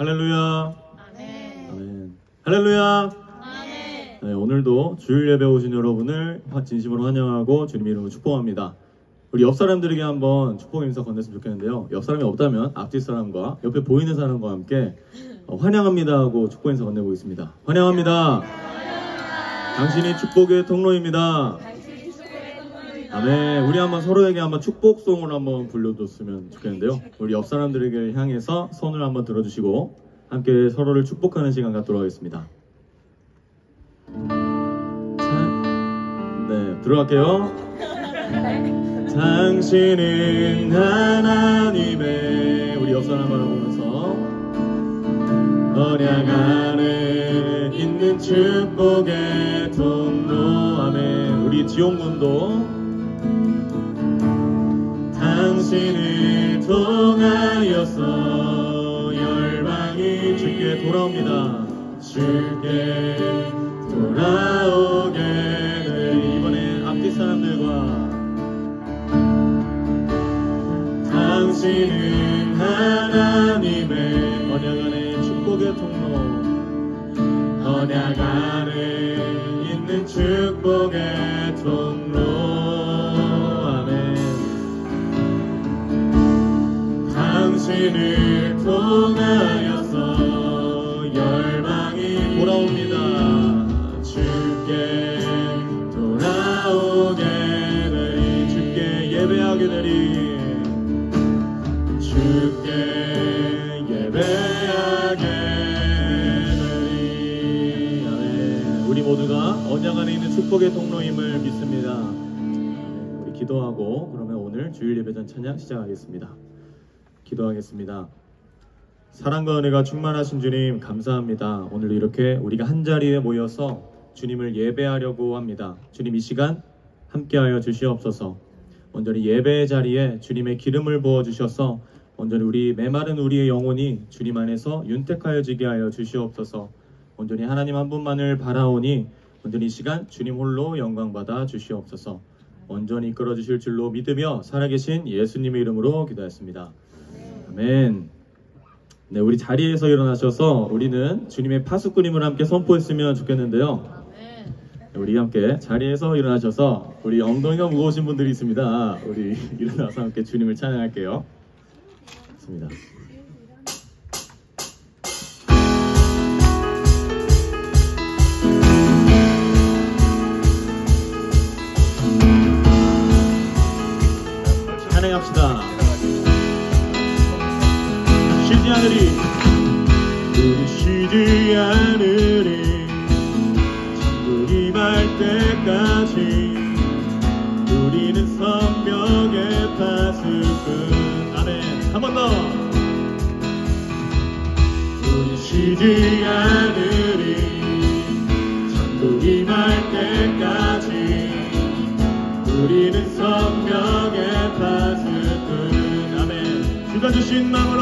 할렐루야. 아멘. 아멘. 할렐루야. 아멘. 네, 오늘도 주일 예배 오신 여러분을 진심으로 환영하고 주님 이름으로 축복합니다. 우리 옆 사람들에게 한번 축복 인사 건넸으면 좋겠는데요. 옆 사람이 없다면 앞뒤 사람과 옆에 보이는 사람과 함께 환영합니다 하고 축복 인사 건네보겠습니다. 환영합니다. 당신이 축복의 통로입니다. 아멘. 우리 한번 서로에게 한번 축복송을 한번 불러줬으면 좋겠는데요. 우리 옆 사람들에게 향해서 손을 한번 들어주시고 함께 서로를 축복하는 시간 갖도록 하겠습니다. 네, 들어갈게요. 당신은 하나님의, 우리 옆 사람 바라보면서, 언약 안에 있는 축복의 통로. 아멘. 우리 지옥문도 당신을 통하여서 열방이 주께 돌아옵니다. 주께 돌아오게 되리. 이번엔 앞뒤 사람들과 당신은 하나님의 언약 안에 축복의 통로, 언약 안에 있는 축복의 통로. 당신을 통하여서 열방이 돌아옵니다. 주께 돌아오게 되리. 주께 예배하게 되리. 주께 예배하게 되리. 아멘. 우리 모두가 언약 안에 있는 축복의 통로임을 믿습니다. 아멘. 우리 기도하고 그러면 오늘 주일 예배전 찬양 시작하겠습니다. 기도하겠습니다. 사랑과 은혜가 충만하신 주님 감사합니다. 오늘 이렇게 우리가 한자리에 모여서 주님을 예배하려고 합니다. 주님 이 시간 함께하여 주시옵소서. 온전히 예배의 자리에 주님의 기름을 부어주셔서 온전히 우리 메마른 우리의 영혼이 주님 안에서 윤택하여지게 하여 주시옵소서. 온전히 하나님 한 분만을 바라오니 온전히 이 시간 주님 홀로 영광받아 주시옵소서. 온전히 이끌어 주실 줄로 믿으며 살아계신 예수님의 이름으로 기도했습니다. 아멘. 네, 우리 자리에서 일어나셔서 우리는 주님의 파수꾼임을 함께 선포했으면 좋겠는데요. 우리 함께 자리에서 일어나셔서 우리 엉덩이가 무거우신 분들이 있습니다. 우리 일어나서 함께 주님을 찬양할게요. 좋습니다. 찬양합시다. 쉬지 않으리, 우리 쉬지 않으리, 천국이 임할 때까지. 우리는 성령의 파수꾼. 아멘. 한 번 더. 우리 쉬지 않으리, 천국이 임할 때까지. 우리는 성령의 파수꾼. 아멘. 주가 주신 마음으로,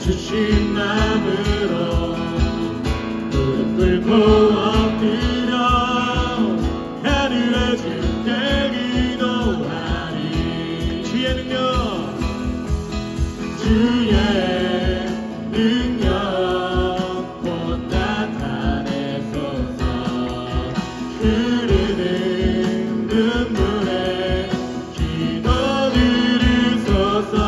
주신 마음으로 무릎 꿇고 엎드려 하늘의 주께 기도하리. 주의 능력, 주의 능력 곧 나타내소서. 흐르는 눈물에 기도 들으소서.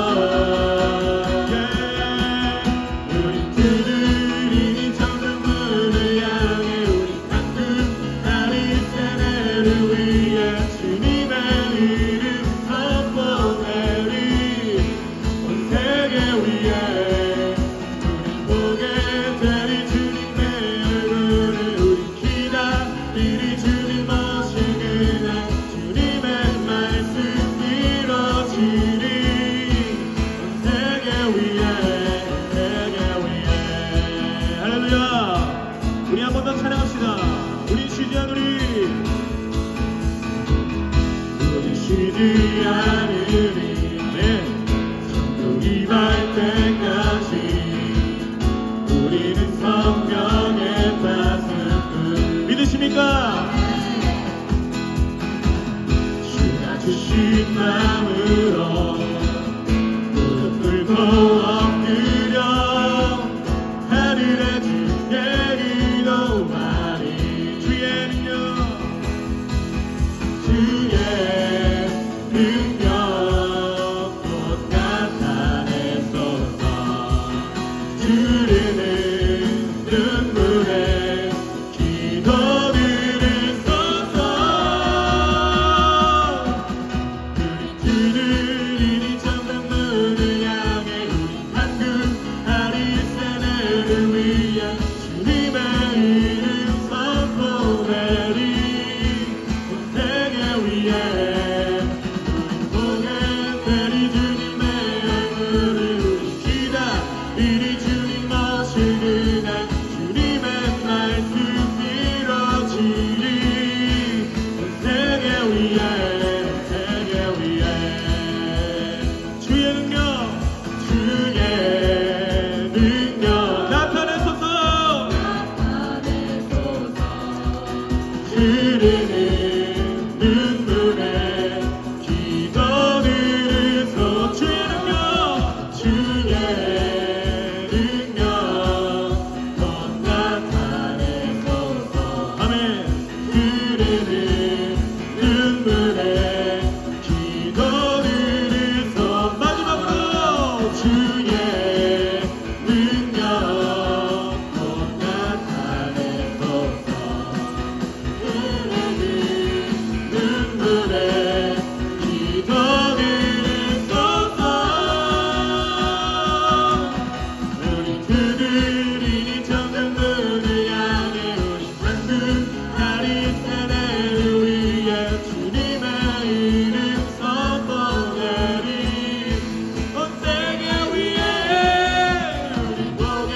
우리 한 번 더 찬양합시다. 우리 쉬지 않으리, 우리 쉬지 않으리. 아멘. 천국 임할 때까지. 우리는 성령의 파수꾼. 믿으십니까? 주가 주신 마음으로 무릎 꿇고 엎드려 주의 능력 곧 나타내소서. 흐르는 눈물에 기도를 쏟아 우리 두드리니 정금문을 향해 우리 한국 다리새를 위해 주님의 이름 선포하리. 온 세계 위에 우리 보게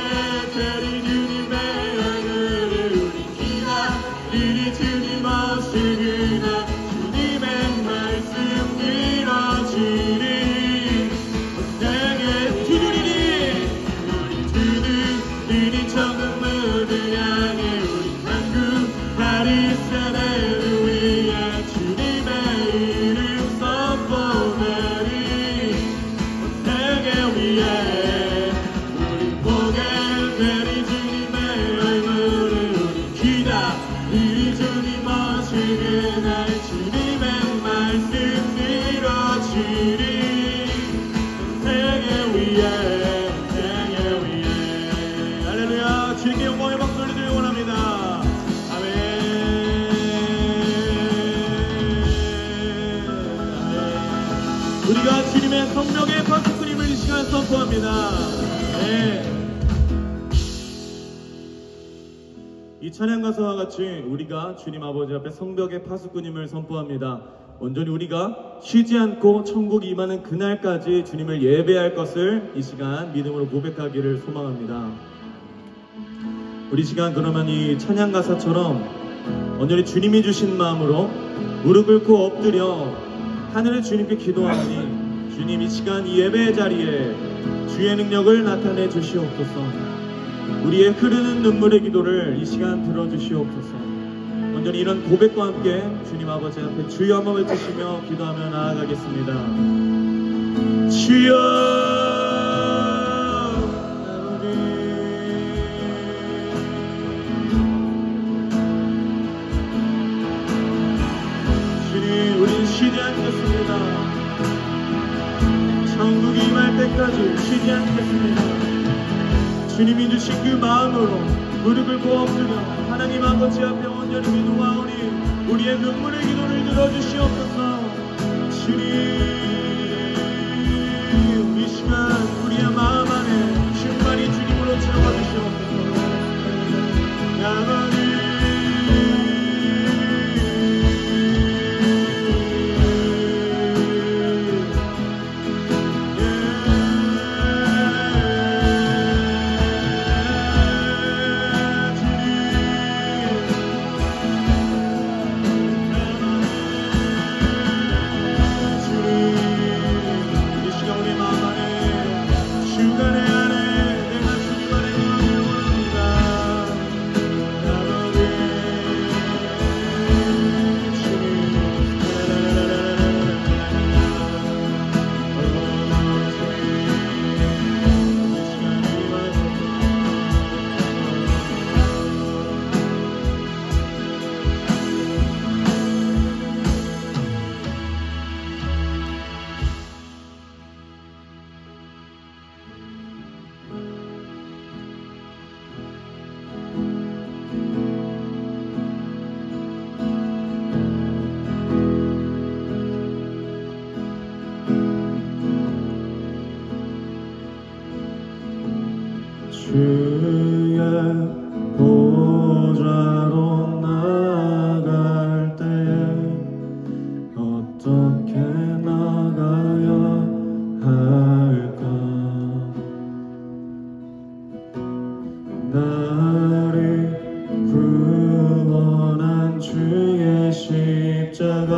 되리 주님의 얼굴을 우리 기다리니 주님 오시는 날 주님의 말씀 이뤄지리. 온 세계 두드리니 우리 두드리니 정금문을 향해 우리 한국 다리새를 위해 주님의 이름 선포하리. 온 세계 위에 우리 보게 되리 주님의 얼굴을 우리 기다리니 주님 오시는 날 주님의 말씀 이뤄지리. 세계 위에 세계 위에 할렐루야. 주님께 영광의 박수를 드리기 원합니다. 아멘. 우리가 주님의 성령의 파수꾼임을 이 시간 선포합니다. 네. 이 찬양 가사와 같이 우리가 주님 아버지 앞에 성벽의 파수꾼임을 선포합니다. 온전히 우리가 쉬지 않고 천국이 임하는 그날까지 주님을 예배할 것을 이 시간 믿음으로 고백하기를 소망합니다. 우리 시간 그러면 이 찬양 가사처럼 온전히 주님이 주신 마음으로 무릎 꿇고 엎드려 하늘의 주님께 기도하니 주님 이 시간 이 예배의 자리에 주의 능력을 나타내 주시옵소서. 우리의 흐르는 눈물의 기도를 이 시간 들어주시옵소서. 온전히 이런 고백과 함께 주님 아버지 앞에 주여 한번 외치시며 기도하며 나아가겠습니다. 주여 아버지 주님 우린 쉬지 않겠습니다. 천국이 임할 때까지 쉬지 않겠습니다. 주님이 주신 그 마음으로 무릎을 꿇고 엎드려 하나님 아버지 앞에 온전히 기도하오니 우리의 눈물의 기도를 들어주시옵소서. 주님 이 시간 우리의 마음 안에 충만히 주님으로 채워주시옵소서. 아버지 주의 보좌로 나갈 때에 어떻게 나가야 할까? 나를 구원한 주의 십자가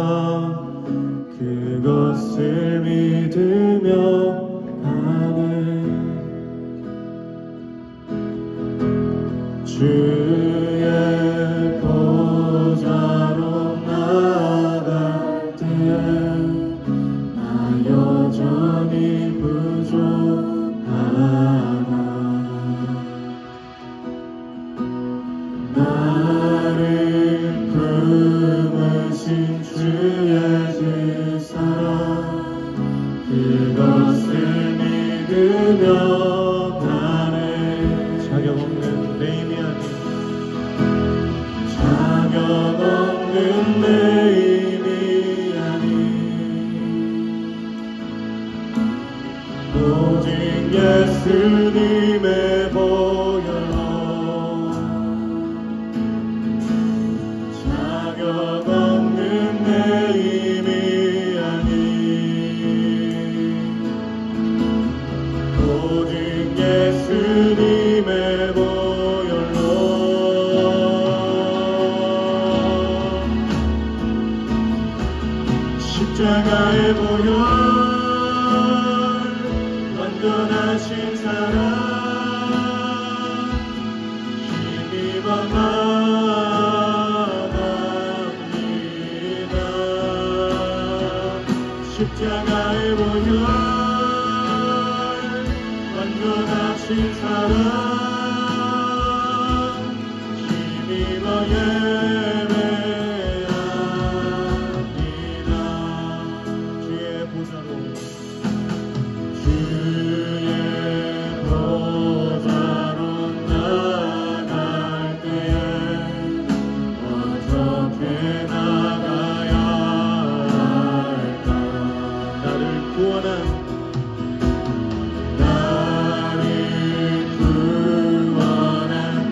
그것을 믿으며 가네. 믿으며 가네. 자격 없는 내 힘이 아닌, 자격 없는 내 힘이 아닌, 오직 예수님의 보혈로 자격 없는 내 힘이 아닌, 오직 예수님의 보혈로 십자가의 보혈 완전하신 사랑 힘입어 나갑니다. 십자가의 보혈 완전하신 사랑 힘입어 예배합니다. 주의 보좌로 나갈 때에 어떻게 나가야 할까? 나를 구원한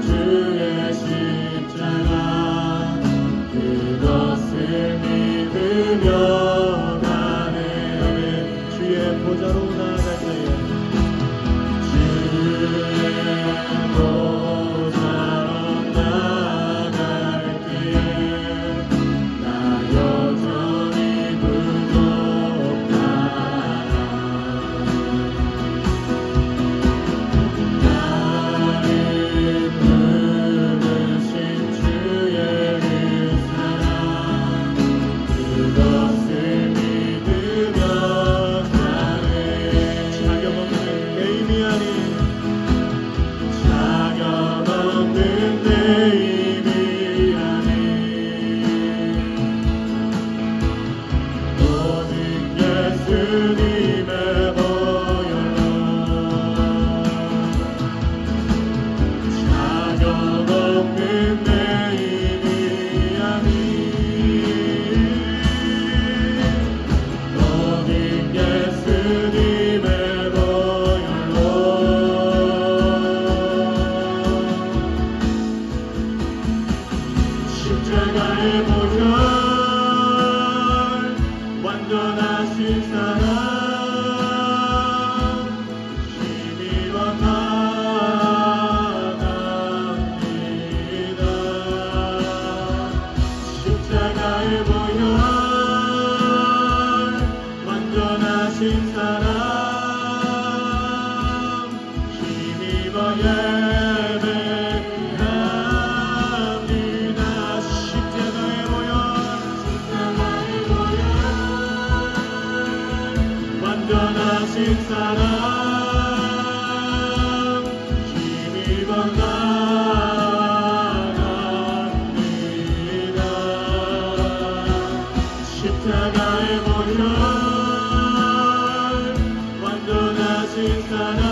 주의 십자가 그것을 믿으며 가네. 주의 보좌로 나갈 때에 보좌로 나갈 때에 나 여전히 부족하다. 나를 부르신 주의 그 사랑 그것을 믿으며 가네. 자격 없는 내 힘이 아닌, 자격 없는 내 힘이 아닌, 오직 예수님의 보혈로 자격 없는 내 힘이 아닌, 오직 예수님의 보혈로 십자가의 보혈 완전하신 사랑 힘입어 나갑니다. 십자가의 보혈 완전하신 사랑 힘입어 예배합니다. 십자가의 보혈 완전하신 사랑 힘입어 나갑니다. 십자가의 보혈 완전하신 사랑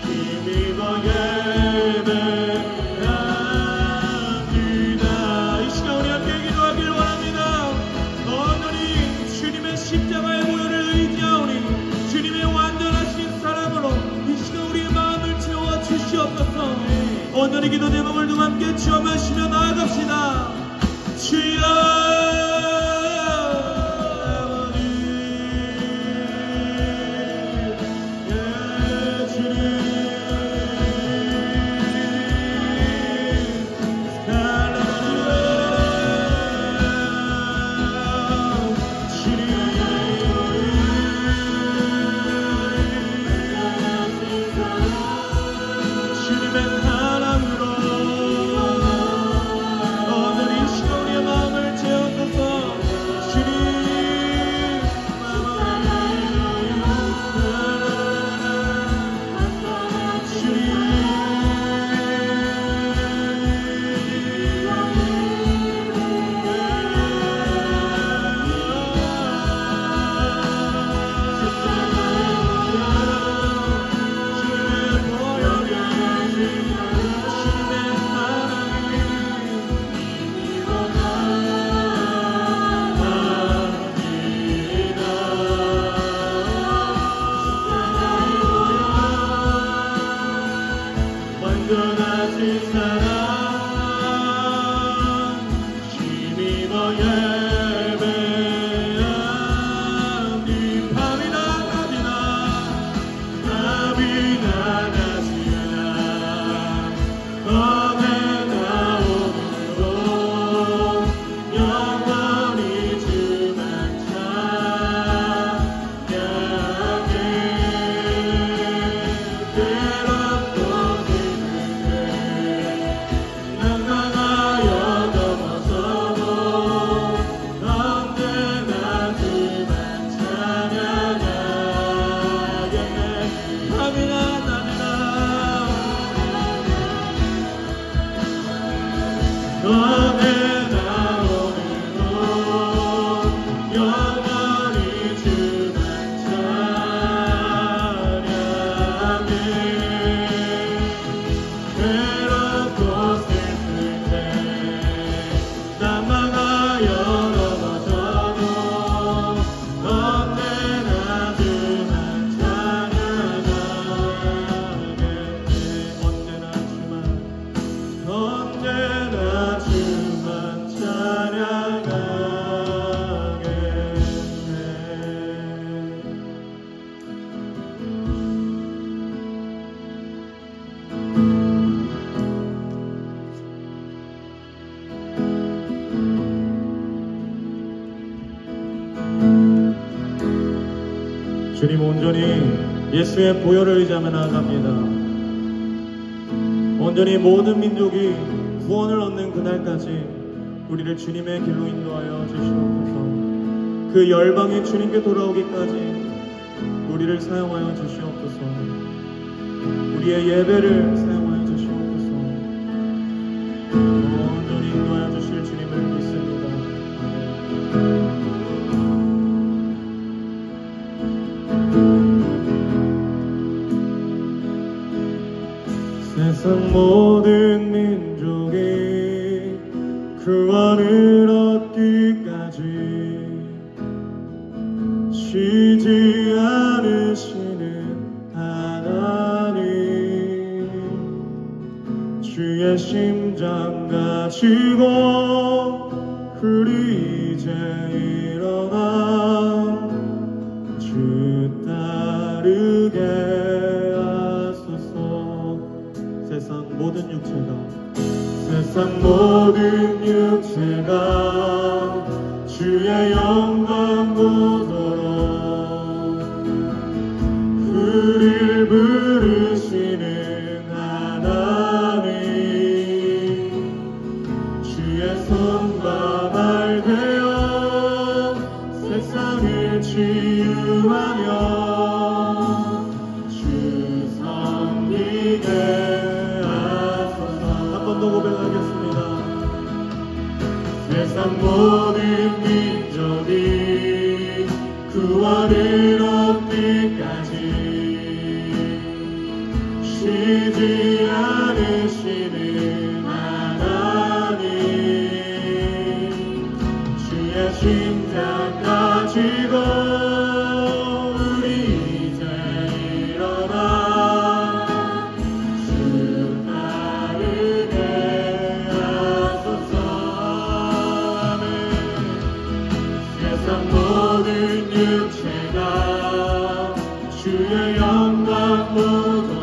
힘입어 예배합니다. 이 시간 우리 함께 기도하길 원합니다. 온전히 주님의 십자가의 보혈을 의지하오니 주님의 완전하신 사랑으로 이 시간 우리의 마음을 채워 주시옵소서. 온전히 기도 제목을 누가 함께 주여 마시며 나아갑시다. 주여 아버지, 예 주님, 주님의 사랑으로 주님 온전히 예수의 보혈을 의지하며 나아갑니다. 온전히 모든 민족이 구원을 얻는 그날까지 우리를 주님의 길로 인도하여 주시옵소서. 그 열방이 주님께 돌아오기까지 우리를 사용하여 주시옵소서. 우리의 예배를 사용하여 주시옵소서. 온전히 인도하여 주실 주님을 믿습니다. 세상 모든 민족이 구원을 얻기까지 쉬지 않으시는 하나님, 주의 심장 가지고 우리 이제 일어나 주 따르게 하소서. 세상 모든 육체가 주의 영광 보도록 우리를 부르시는 하나님, 주의 손과 발 되어 세상을 치유하며 주 섬기게 하소서. 한 번 더 고백하겠습니다. 세상 모든 민족이 구원을 얻기까지 쉬지 않으시는 하나님, 주의 심장 가지고 우리 이제 일어나 주 따르게 하소서. 아멘. 세상 모든 육체가 주의 영광 보도록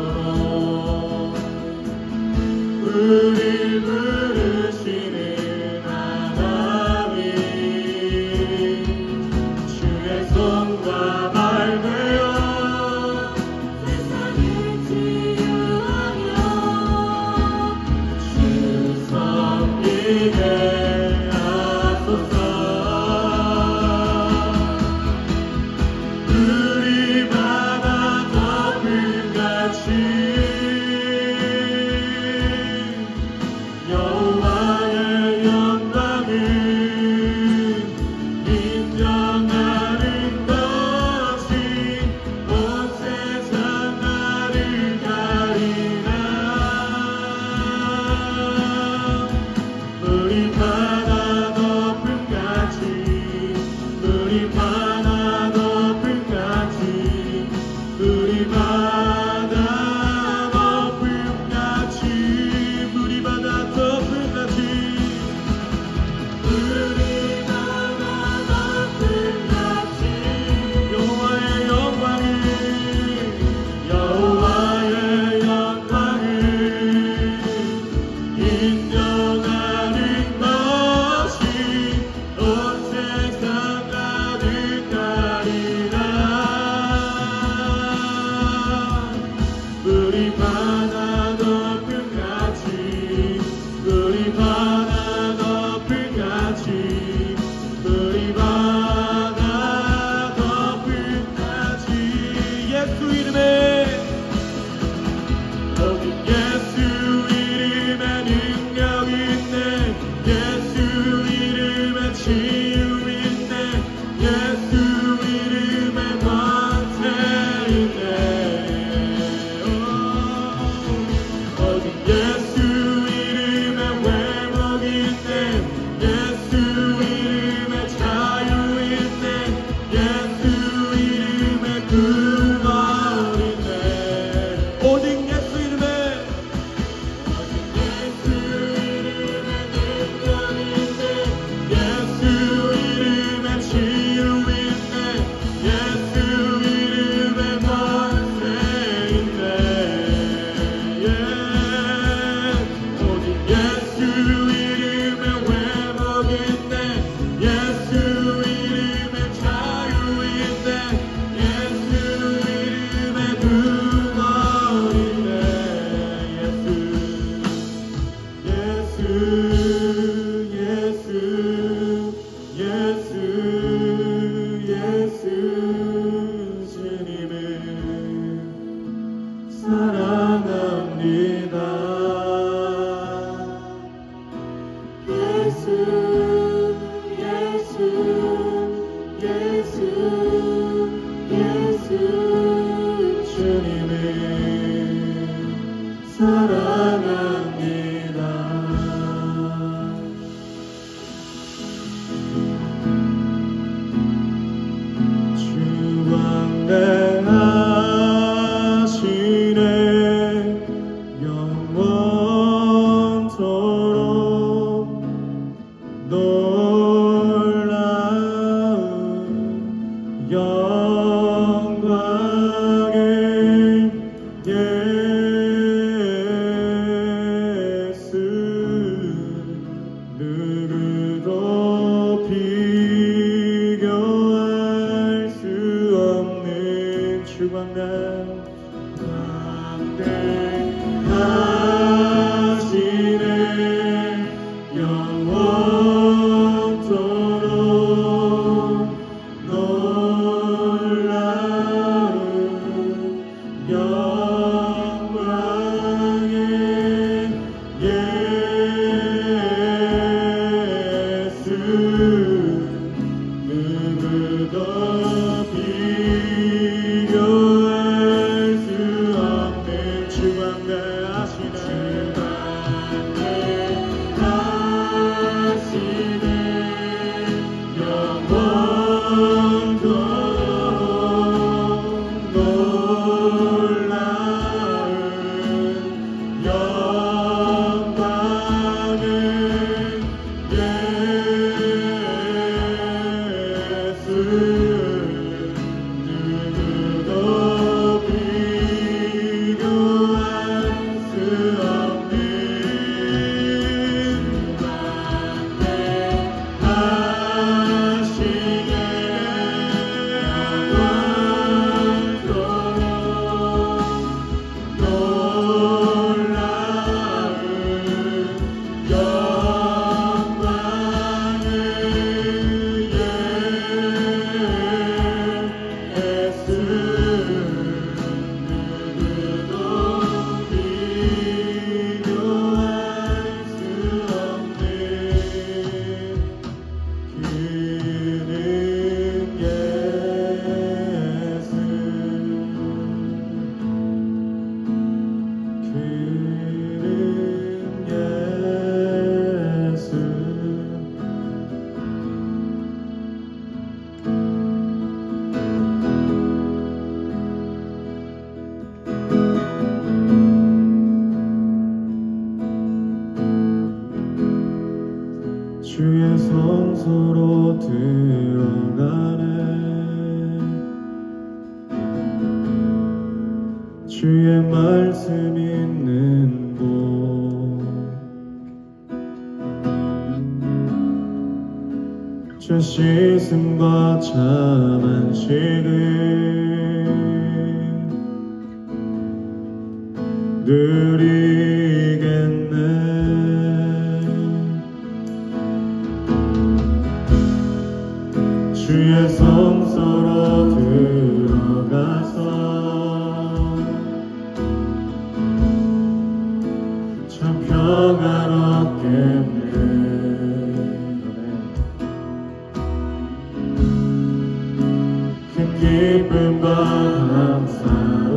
주광 가운데 하시네 영원토록 놀라운 영광의 예수 누구도 비교할 수 없는 주광대 하시네 영원토록 놀라운 영광의 예수 누구도 비교할 수 없는 하시네 영원토록 놀라운 영광의 예수 누구도 비교할 수 없는 그는 예수 주의 성소로 들어가네 주의 말씀 있는 곳 주 씻음과 참 안식을 누리겠네 주의 성소로 들어가서 참 평화롭겠네 큰 기쁨과 감사로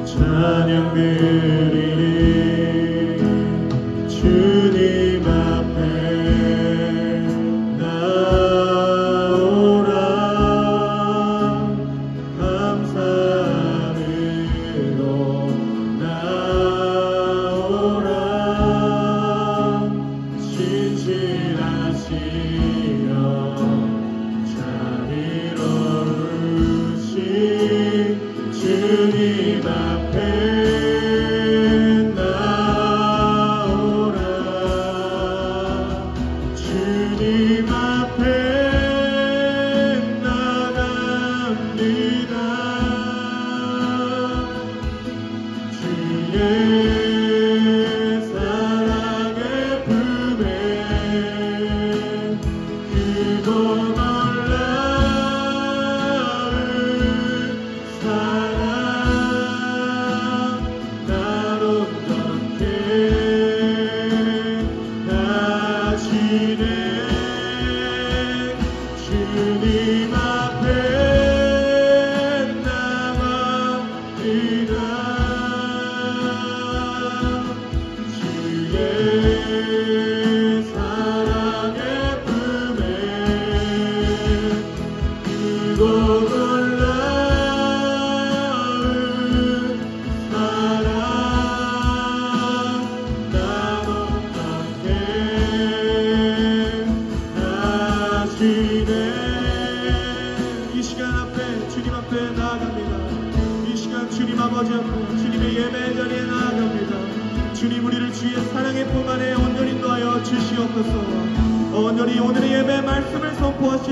찬양 드리리 주님 앞에 나오라 감사함으로 나오라 신실하시며 자비로우신 주님 앞에 나오라 주님 앞에 나갑니다 주의 사랑의 품에 크고 놀라운 사랑 나롭게 하시네 주님 앞에 나갑니다 주의 사랑의 품에 크고 놀라운 사랑 나롭게 하시네 이 시간 앞에 주님 앞에 나아갑니다 이 시간 주님 아버지 앞에 주님의 예배 자리에 나아갑니다 주님 우리를 주의 사랑의 품 안에 온전히 인도하여 주시옵소서 온전히 오늘의 예배 말씀을 선포하시옵소서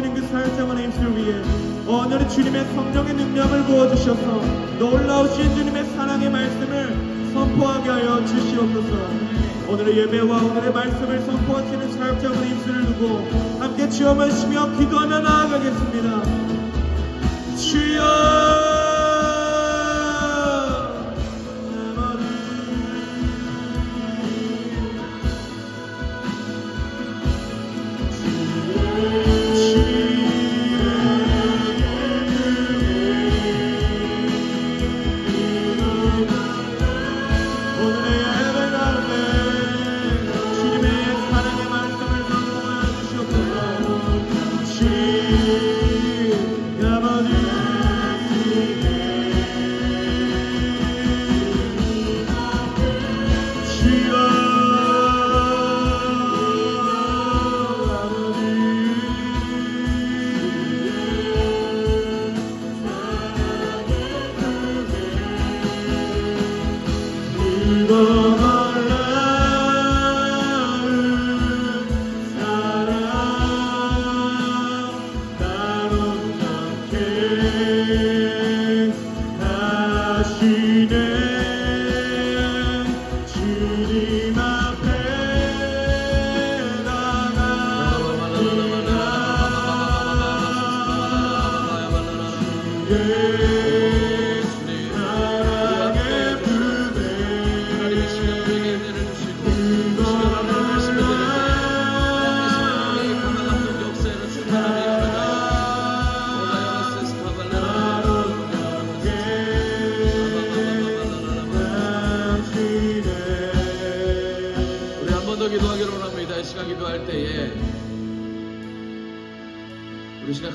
주님의 성령의 능력을 부어주셔서 놀라우신 주님의 사랑의 말씀을 선포하게 하여 주시옵소서. 오늘의 예배와 오늘의 말씀을 선포하시는 사역자분 입술을 두고 함께 주여 마시며 기도하며 나아가겠습니다. 주여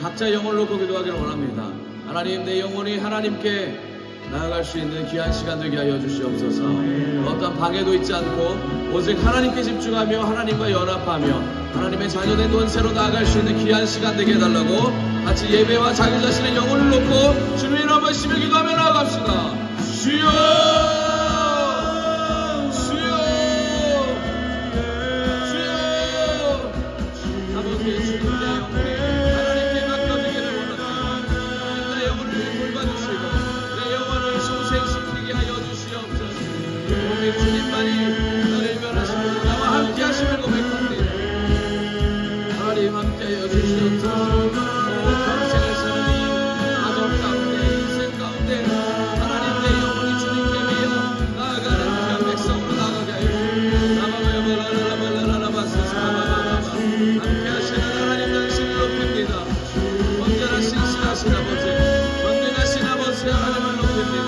각자 영혼을 놓고 기도하기를 원합니다. 하나님, 내 영혼이 하나님께 나아갈 수 있는 귀한 시간 되게 하여 주시옵소서. 어떤 방해도 있지 않고 오직 하나님께 집중하며 하나님과 연합하며 하나님의 자녀된 권세로 나아갈 수 있는 귀한 시간 되게 해달라고 같이 예배와 자기 자신의 영혼을 놓고 주님의 이름 한번 시며 기도하며 나아갑시다. 주여, 주여, 주여. 아버지, 주님 내 영혼이 주님만이 나를 변하시고 나와 함께 하심을 고백합니다. 하나님 함께하여 주시옵소서. 평생을 사는 이 가정 가운데 인생 가운데 하나님 내 영혼이 주님께 위해 나아가는 귀한 백성으로 나아가게 하여 주시옵소서. 함께 하시는 하나님 당신을 높입니다. 언제나 신실하신 아버지, 전능하신 아버지 하나님을 높입니다.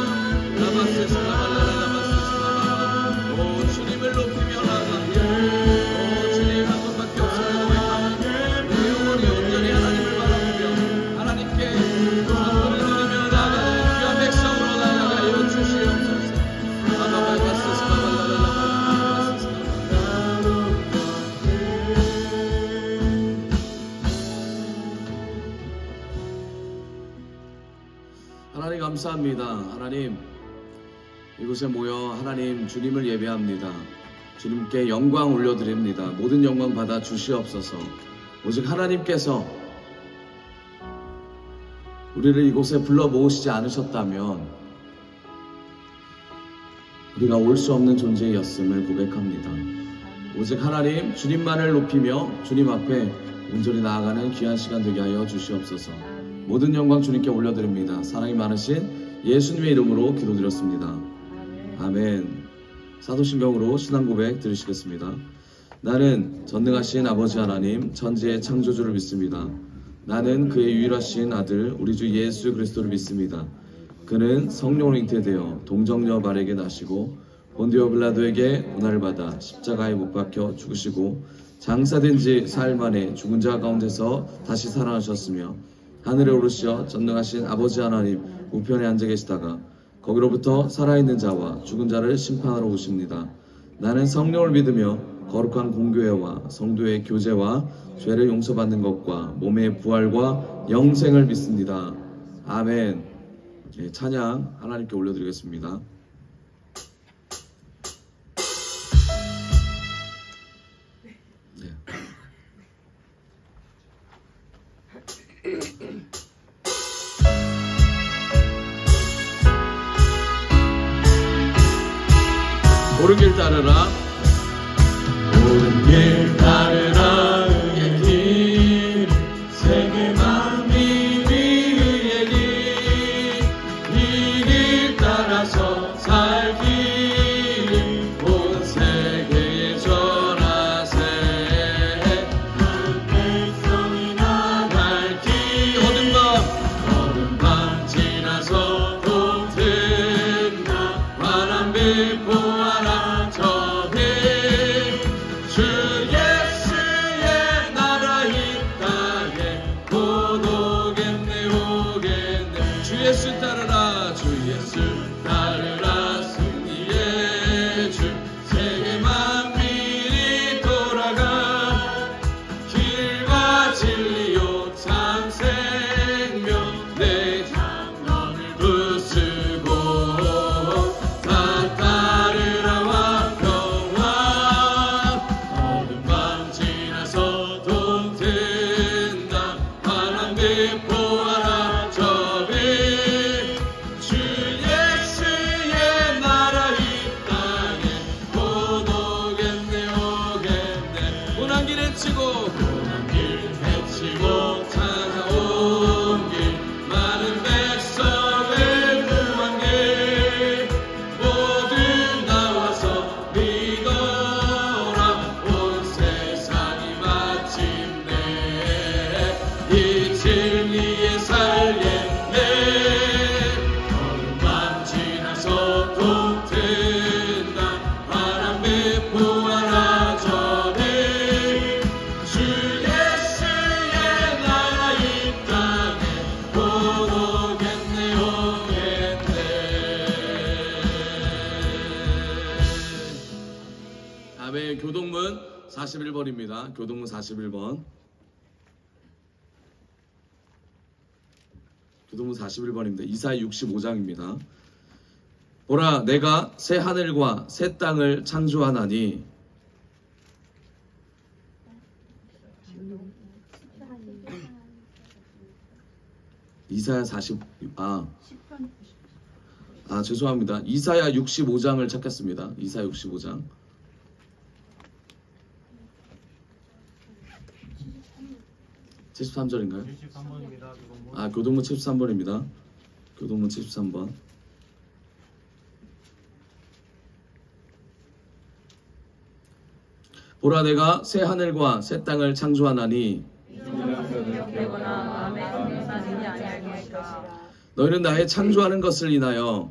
주님을 높이며 나아갑니다. 주님 한 분밖에 없음을 고백합니다. 내 영혼이 온전히 하나님을 바라보며 하나님께 선물을 드리며 나아가는 귀한 백성으로 나아가게 하여 주시옵소서. 하나님 감사합니다. 하나님, 이곳에 모여 하나님 주님을 예배합니다. 주님께 영광 올려드립니다. 모든 영광 받아 주시옵소서. 오직 하나님께서 우리를 이곳에 불러 모으시지 않으셨다면 우리가 올 수 없는 존재였음을 고백합니다. 오직 하나님 주님만을 높이며 주님 앞에 온전히 나아가는 귀한 시간 되게 하여 주시옵소서. 모든 영광 주님께 올려드립니다. 사랑이 많으신 예수님의 이름으로 기도드렸습니다. 아멘. 사도신경으로 신앙고백 들으시겠습니다. 나는 전능하신 아버지 하나님 천지의 창조주를 믿습니다. 나는 그의 유일하신 아들 우리 주 예수 그리스도를 믿습니다. 그는 성령으로 잉태되어 동정녀 마리아에게 나시고 본디오 빌라도에게 고난을 받아 십자가에 못 박혀 죽으시고 장사된 지 사흘 만에 죽은 자 가운데서 다시 살아나셨으며 하늘에 오르시어 전능하신 아버지 하나님 우편에 앉아 계시다가 거기로부터 살아있는 자와 죽은 자를 심판하러 오십니다. 나는 성령을 믿으며 거룩한 공교회와 성도의 교제와 죄를 용서받는 것과 몸의 부활과 영생을 믿습니다. 아멘. 네, 찬양 하나님께 올려드리겠습니다. 네. 옳은 길 따르라. 옳은 길 따르라. 의의 길 세계 만민이 의의 길 이 길 따라서 살기 온 세계에 전하세. 한 백성이 나갈 길 어둠 밤 지나서 동튼다 환한 빛 보아라 저기 주 예수의 나라 이 땅에 곧 오겠네 오겠네. 주 예수 따르라. 주 예수 따르라. 승리의 주 세계 만민이 돌아가 길과 진리요 참 생명 내 장막을 부수고 다 따르라와 평화 어둠 밤 지나서 동튼다 환한 빛 보아라 저빛 주 예수의 나라 이 땅에 곧 오겠네 오겠네. 고난 길 헤치고 찾아온 길 많은 백성을 구한 길 모두 나와서 믿어라. 온 세상이 마침내 이 진리에 살겠네. 어둠 밤 지나서 동튼다 환한 빛 보아라 저빛 주 예수의 나라 이 땅에 곧 오겠네 오겠네. 아멘. 교동문 41번입니다. 교동문 41번. 교동문 41번입니다. 이사야 65장입니다. 보라 내가 새 하늘과 새 땅을 창조하나니. 이사야 40 죄송합니다. 이사야 65장을 찾겠습니다. 이사야 65장. (73절인가요) 73번입니다. 교동문 73번입니다. 교동문 73번. 보라 내가 새 하늘과 새 땅을 창조하나니 너희는 나의 창조하는 것을 인하여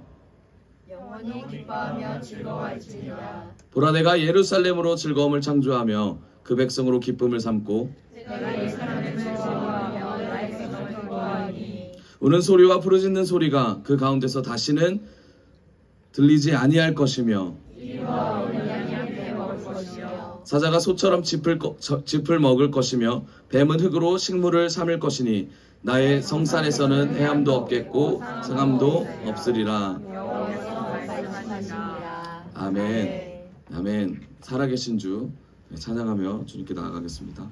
영원히 기뻐하며 즐거워할지니라. 보라 내가 예루살렘으로 즐거움을 창조하며 그 백성으로 기쁨을 삼고 내가 예루살렘을 즐거워하며 나의 백성을 기뻐하니 우는 소리와 부르짖는 소리가 그 가운데서 다시는 들리지 아니할 것이며 이와 오는 양이 함께 먹을 것이며 사자가 소처럼 짚을 먹을 것이며 뱀은 흙으로 식물을 삼을 것이니 나의 성산에서는 해함도 없겠고 상함도 없으리라. 여호와께서 말씀하시니라. 아멘. 아멘. 살아계신 주 찬양하며 주님께 나아가겠습니다.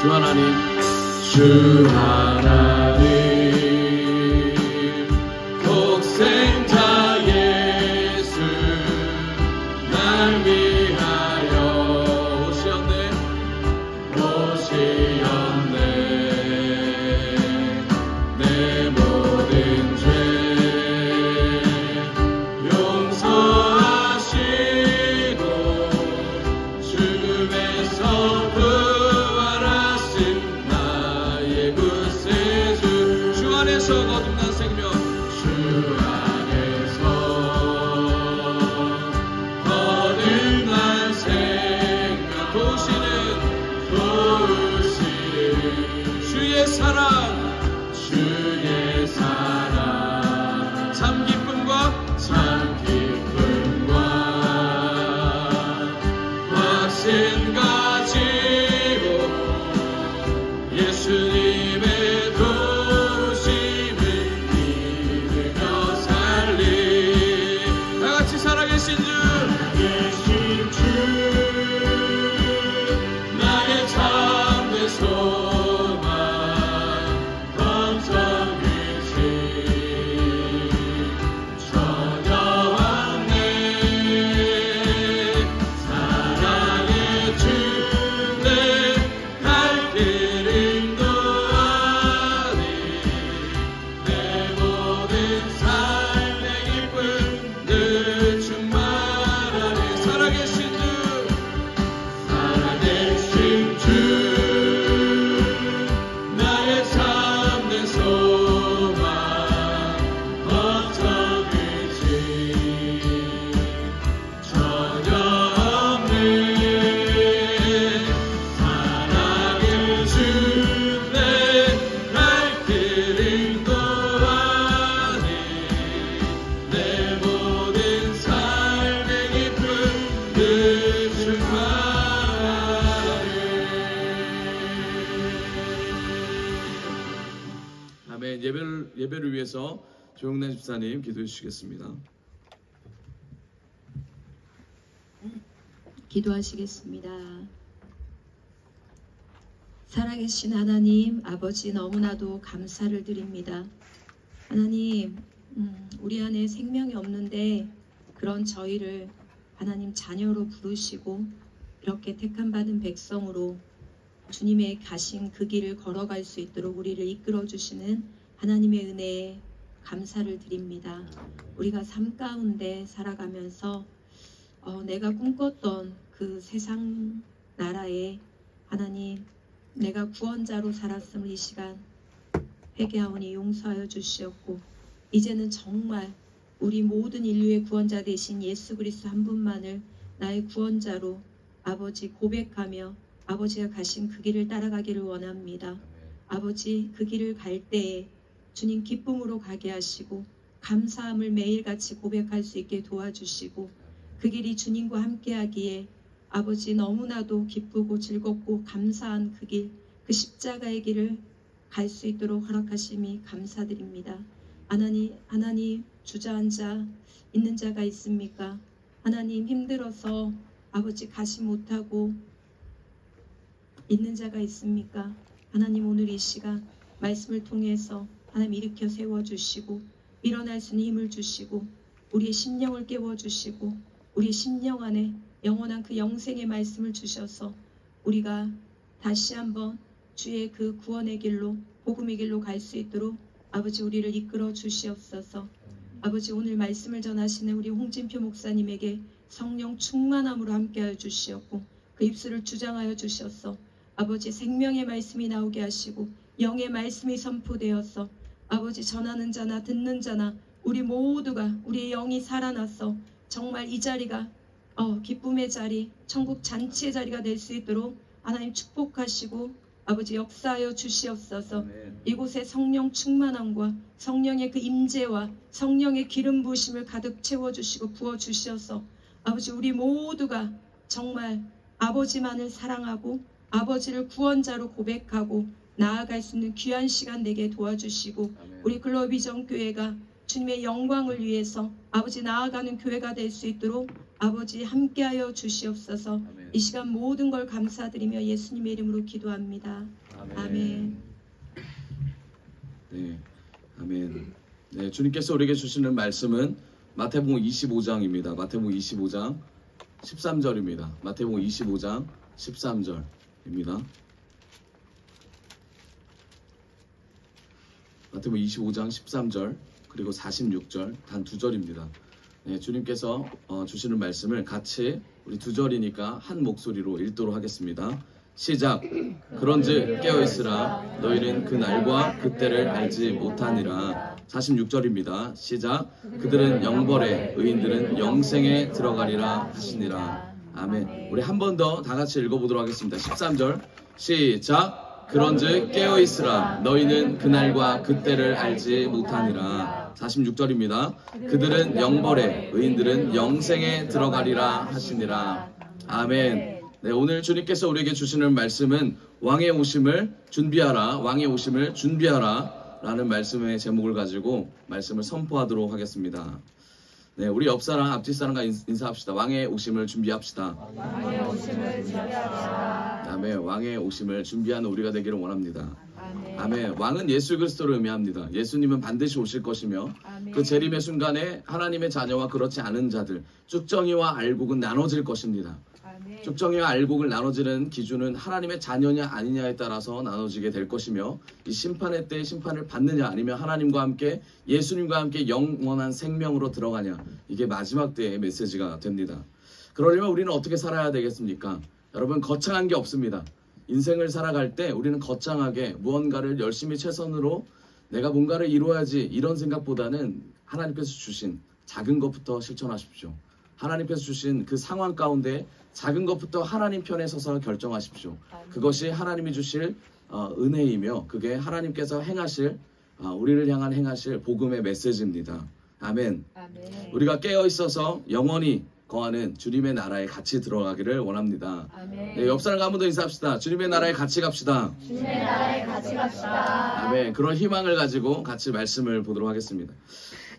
주 하나님, 주 하나님, 독생자 예수 날 위하여 오시었네 내 모든 죄 용서하시고 죽음에서 부활하신 나의 구세주 위해서 조영란 집사님 기도해 주시겠습니다. 기도하시겠습니다. 살아계신 하나님 아버지, 너무나도 감사를 드립니다. 하나님, 우리 안에 생명이 없는데 그런 저희를 하나님 자녀로 부르시고 이렇게 택함받은 백성으로 주님의 가신 그 길을 걸어갈 수 있도록 우리를 이끌어 주시는 하나님의 은혜에 감사를 드립니다. 우리가 삶 가운데 살아가면서 내가 꿈꿨던 그 세상 나라에 하나님, 내가 구원자로 살았음을 이 시간 회개하오니 용서하여 주시옵고, 이제는 정말 우리 모든 인류의 구원자 되신 예수 그리스도 한 분만을 나의 구원자로 아버지 고백하며 아버지가 가신 그 길을 따라가기를 원합니다. 아버지, 그 길을 갈 때에 주님 기쁨으로 가게 하시고 감사함을 매일같이 고백할 수 있게 도와주시고, 그 길이 주님과 함께하기에 아버지 너무나도 기쁘고 즐겁고 감사한 그 길, 그 십자가의 길을 갈 수 있도록 허락하심이 감사드립니다. 하나님 주저앉아 있는 자가 있습니까? 하나님 힘들어서 아버지 가시 못하고 있는 자가 있습니까? 하나님 오늘 이 시간 말씀을 통해서 하나님 일으켜 세워주시고 일어날 수 있는 힘을 주시고 우리의 심령을 깨워주시고 우리의 심령 안에 영원한 그 영생의 말씀을 주셔서 우리가 다시 한번 주의 그 구원의 길로 복음의 길로 갈 수 있도록 아버지 우리를 이끌어 주시옵소서. 아버지 오늘 말씀을 전하시는 우리 홍진표 목사님에게 성령 충만함으로 함께하여 주시옵고 그 입술을 주장하여 주셔서 아버지 생명의 말씀이 나오게 하시고 영의 말씀이 선포되어서 아버지 전하는 자나 듣는 자나 우리 모두가 우리의 영이 살아나서 정말 이 자리가 기쁨의 자리, 천국 잔치의 자리가 될 수 있도록 하나님 축복하시고 아버지 역사하여 주시옵소서. 이곳에 성령 충만함과 성령의 그 임재와 성령의 기름 부으심을 가득 채워주시고 부어주셔서 아버지 우리 모두가 정말 아버지만을 사랑하고 아버지를 구원자로 고백하고 나아갈 수 있는 귀한 시간 되게 도와주시고 우리 글로비전 교회가 주님의 영광을 위해서 아버지 나아가는 교회가 될 수 있도록 아버지 함께하여 주시옵소서. 아멘. 이 시간 모든 걸 감사드리며 예수님의 이름으로 기도합니다. 아멘. 네, 아멘. 네, 주님께서 우리에게 주시는 말씀은 마태복음 25장입니다. 마태복음 25장 13절입니다. 마태복음 25장 13절입니다. 마태복음 25장 13절 그리고 46절 단 두 절입니다. 네, 주님께서 주시는 말씀을 같이 우리 두 절이니까 한 목소리로 읽도록 하겠습니다. 시작. 그런즉 깨어있으라 너희는 그 날과 그때를 알지 못하니라. 46절입니다. 시작. 그들은 영벌에 의인들은 영생에 들어가리라 하시니라. 아멘. 우리 한 번 더 다 같이 읽어보도록 하겠습니다. 13절 시작. 그런즉 깨어있으라 너희는 그 날과 그때를 알지 못하니라. 46절입니다. 그들은 영벌에 의인들은 영생에 들어가리라 하시니라. 아멘. 네, 오늘 주님께서 우리에게 주시는 말씀은 왕의 오심을 준비하라, 왕의 오심을 준비하라 라는 말씀의 제목을 가지고 말씀을 선포하도록 하겠습니다. 네, 우리 옆사람, 앞뒷사람과 인사합시다. 왕의 오심을 준비합시다. 왕의 오심을 준비합시다. 아멘. 왕의 오심을 준비하는 우리가 되기를 원합니다. 아멘. 아멘. 왕은 예수 그리스도를 의미합니다. 예수님은 반드시 오실 것이며 아멘. 그 재림의 순간에 하나님의 자녀와 그렇지 않은 자들, 쭉정이와 알곡은 나눠질 것입니다. 아멘. 쭉정이와 알곡을 나눠지는 기준은 하나님의 자녀냐 아니냐에 따라서 나눠지게 될 것이며 이 심판의 때에 심판을 받느냐 아니면 하나님과 함께 예수님과 함께 영원한 생명으로 들어가냐, 이게 마지막 때의 메시지가 됩니다. 그러려면 우리는 어떻게 살아야 되겠습니까? 여러분, 거창한 게 없습니다. 인생을 살아갈 때 우리는 거창하게 무언가를 열심히 최선으로 내가 뭔가를 이루어야지 이런 생각보다는 하나님께서 주신 작은 것부터 실천하십시오. 하나님께서 주신 그 상황 가운데 작은 것부터 하나님 편에 서서 결정하십시오. 그것이 하나님이 주실 은혜이며 그게 하나님께서 행하실 우리를 향한 행하실 복음의 메시지입니다. 아멘. 아멘. 우리가 깨어 있어서 영원히 거하는 주님의 나라에 같이 들어가기를 원합니다. 아멘. 네, 옆 사람과 한 번 더 인사합시다. 주님의 나라에 같이 갑시다. 주님의 나라에 같이 갑시다. 아멘. 그런 희망을 가지고 같이 말씀을 보도록 하겠습니다.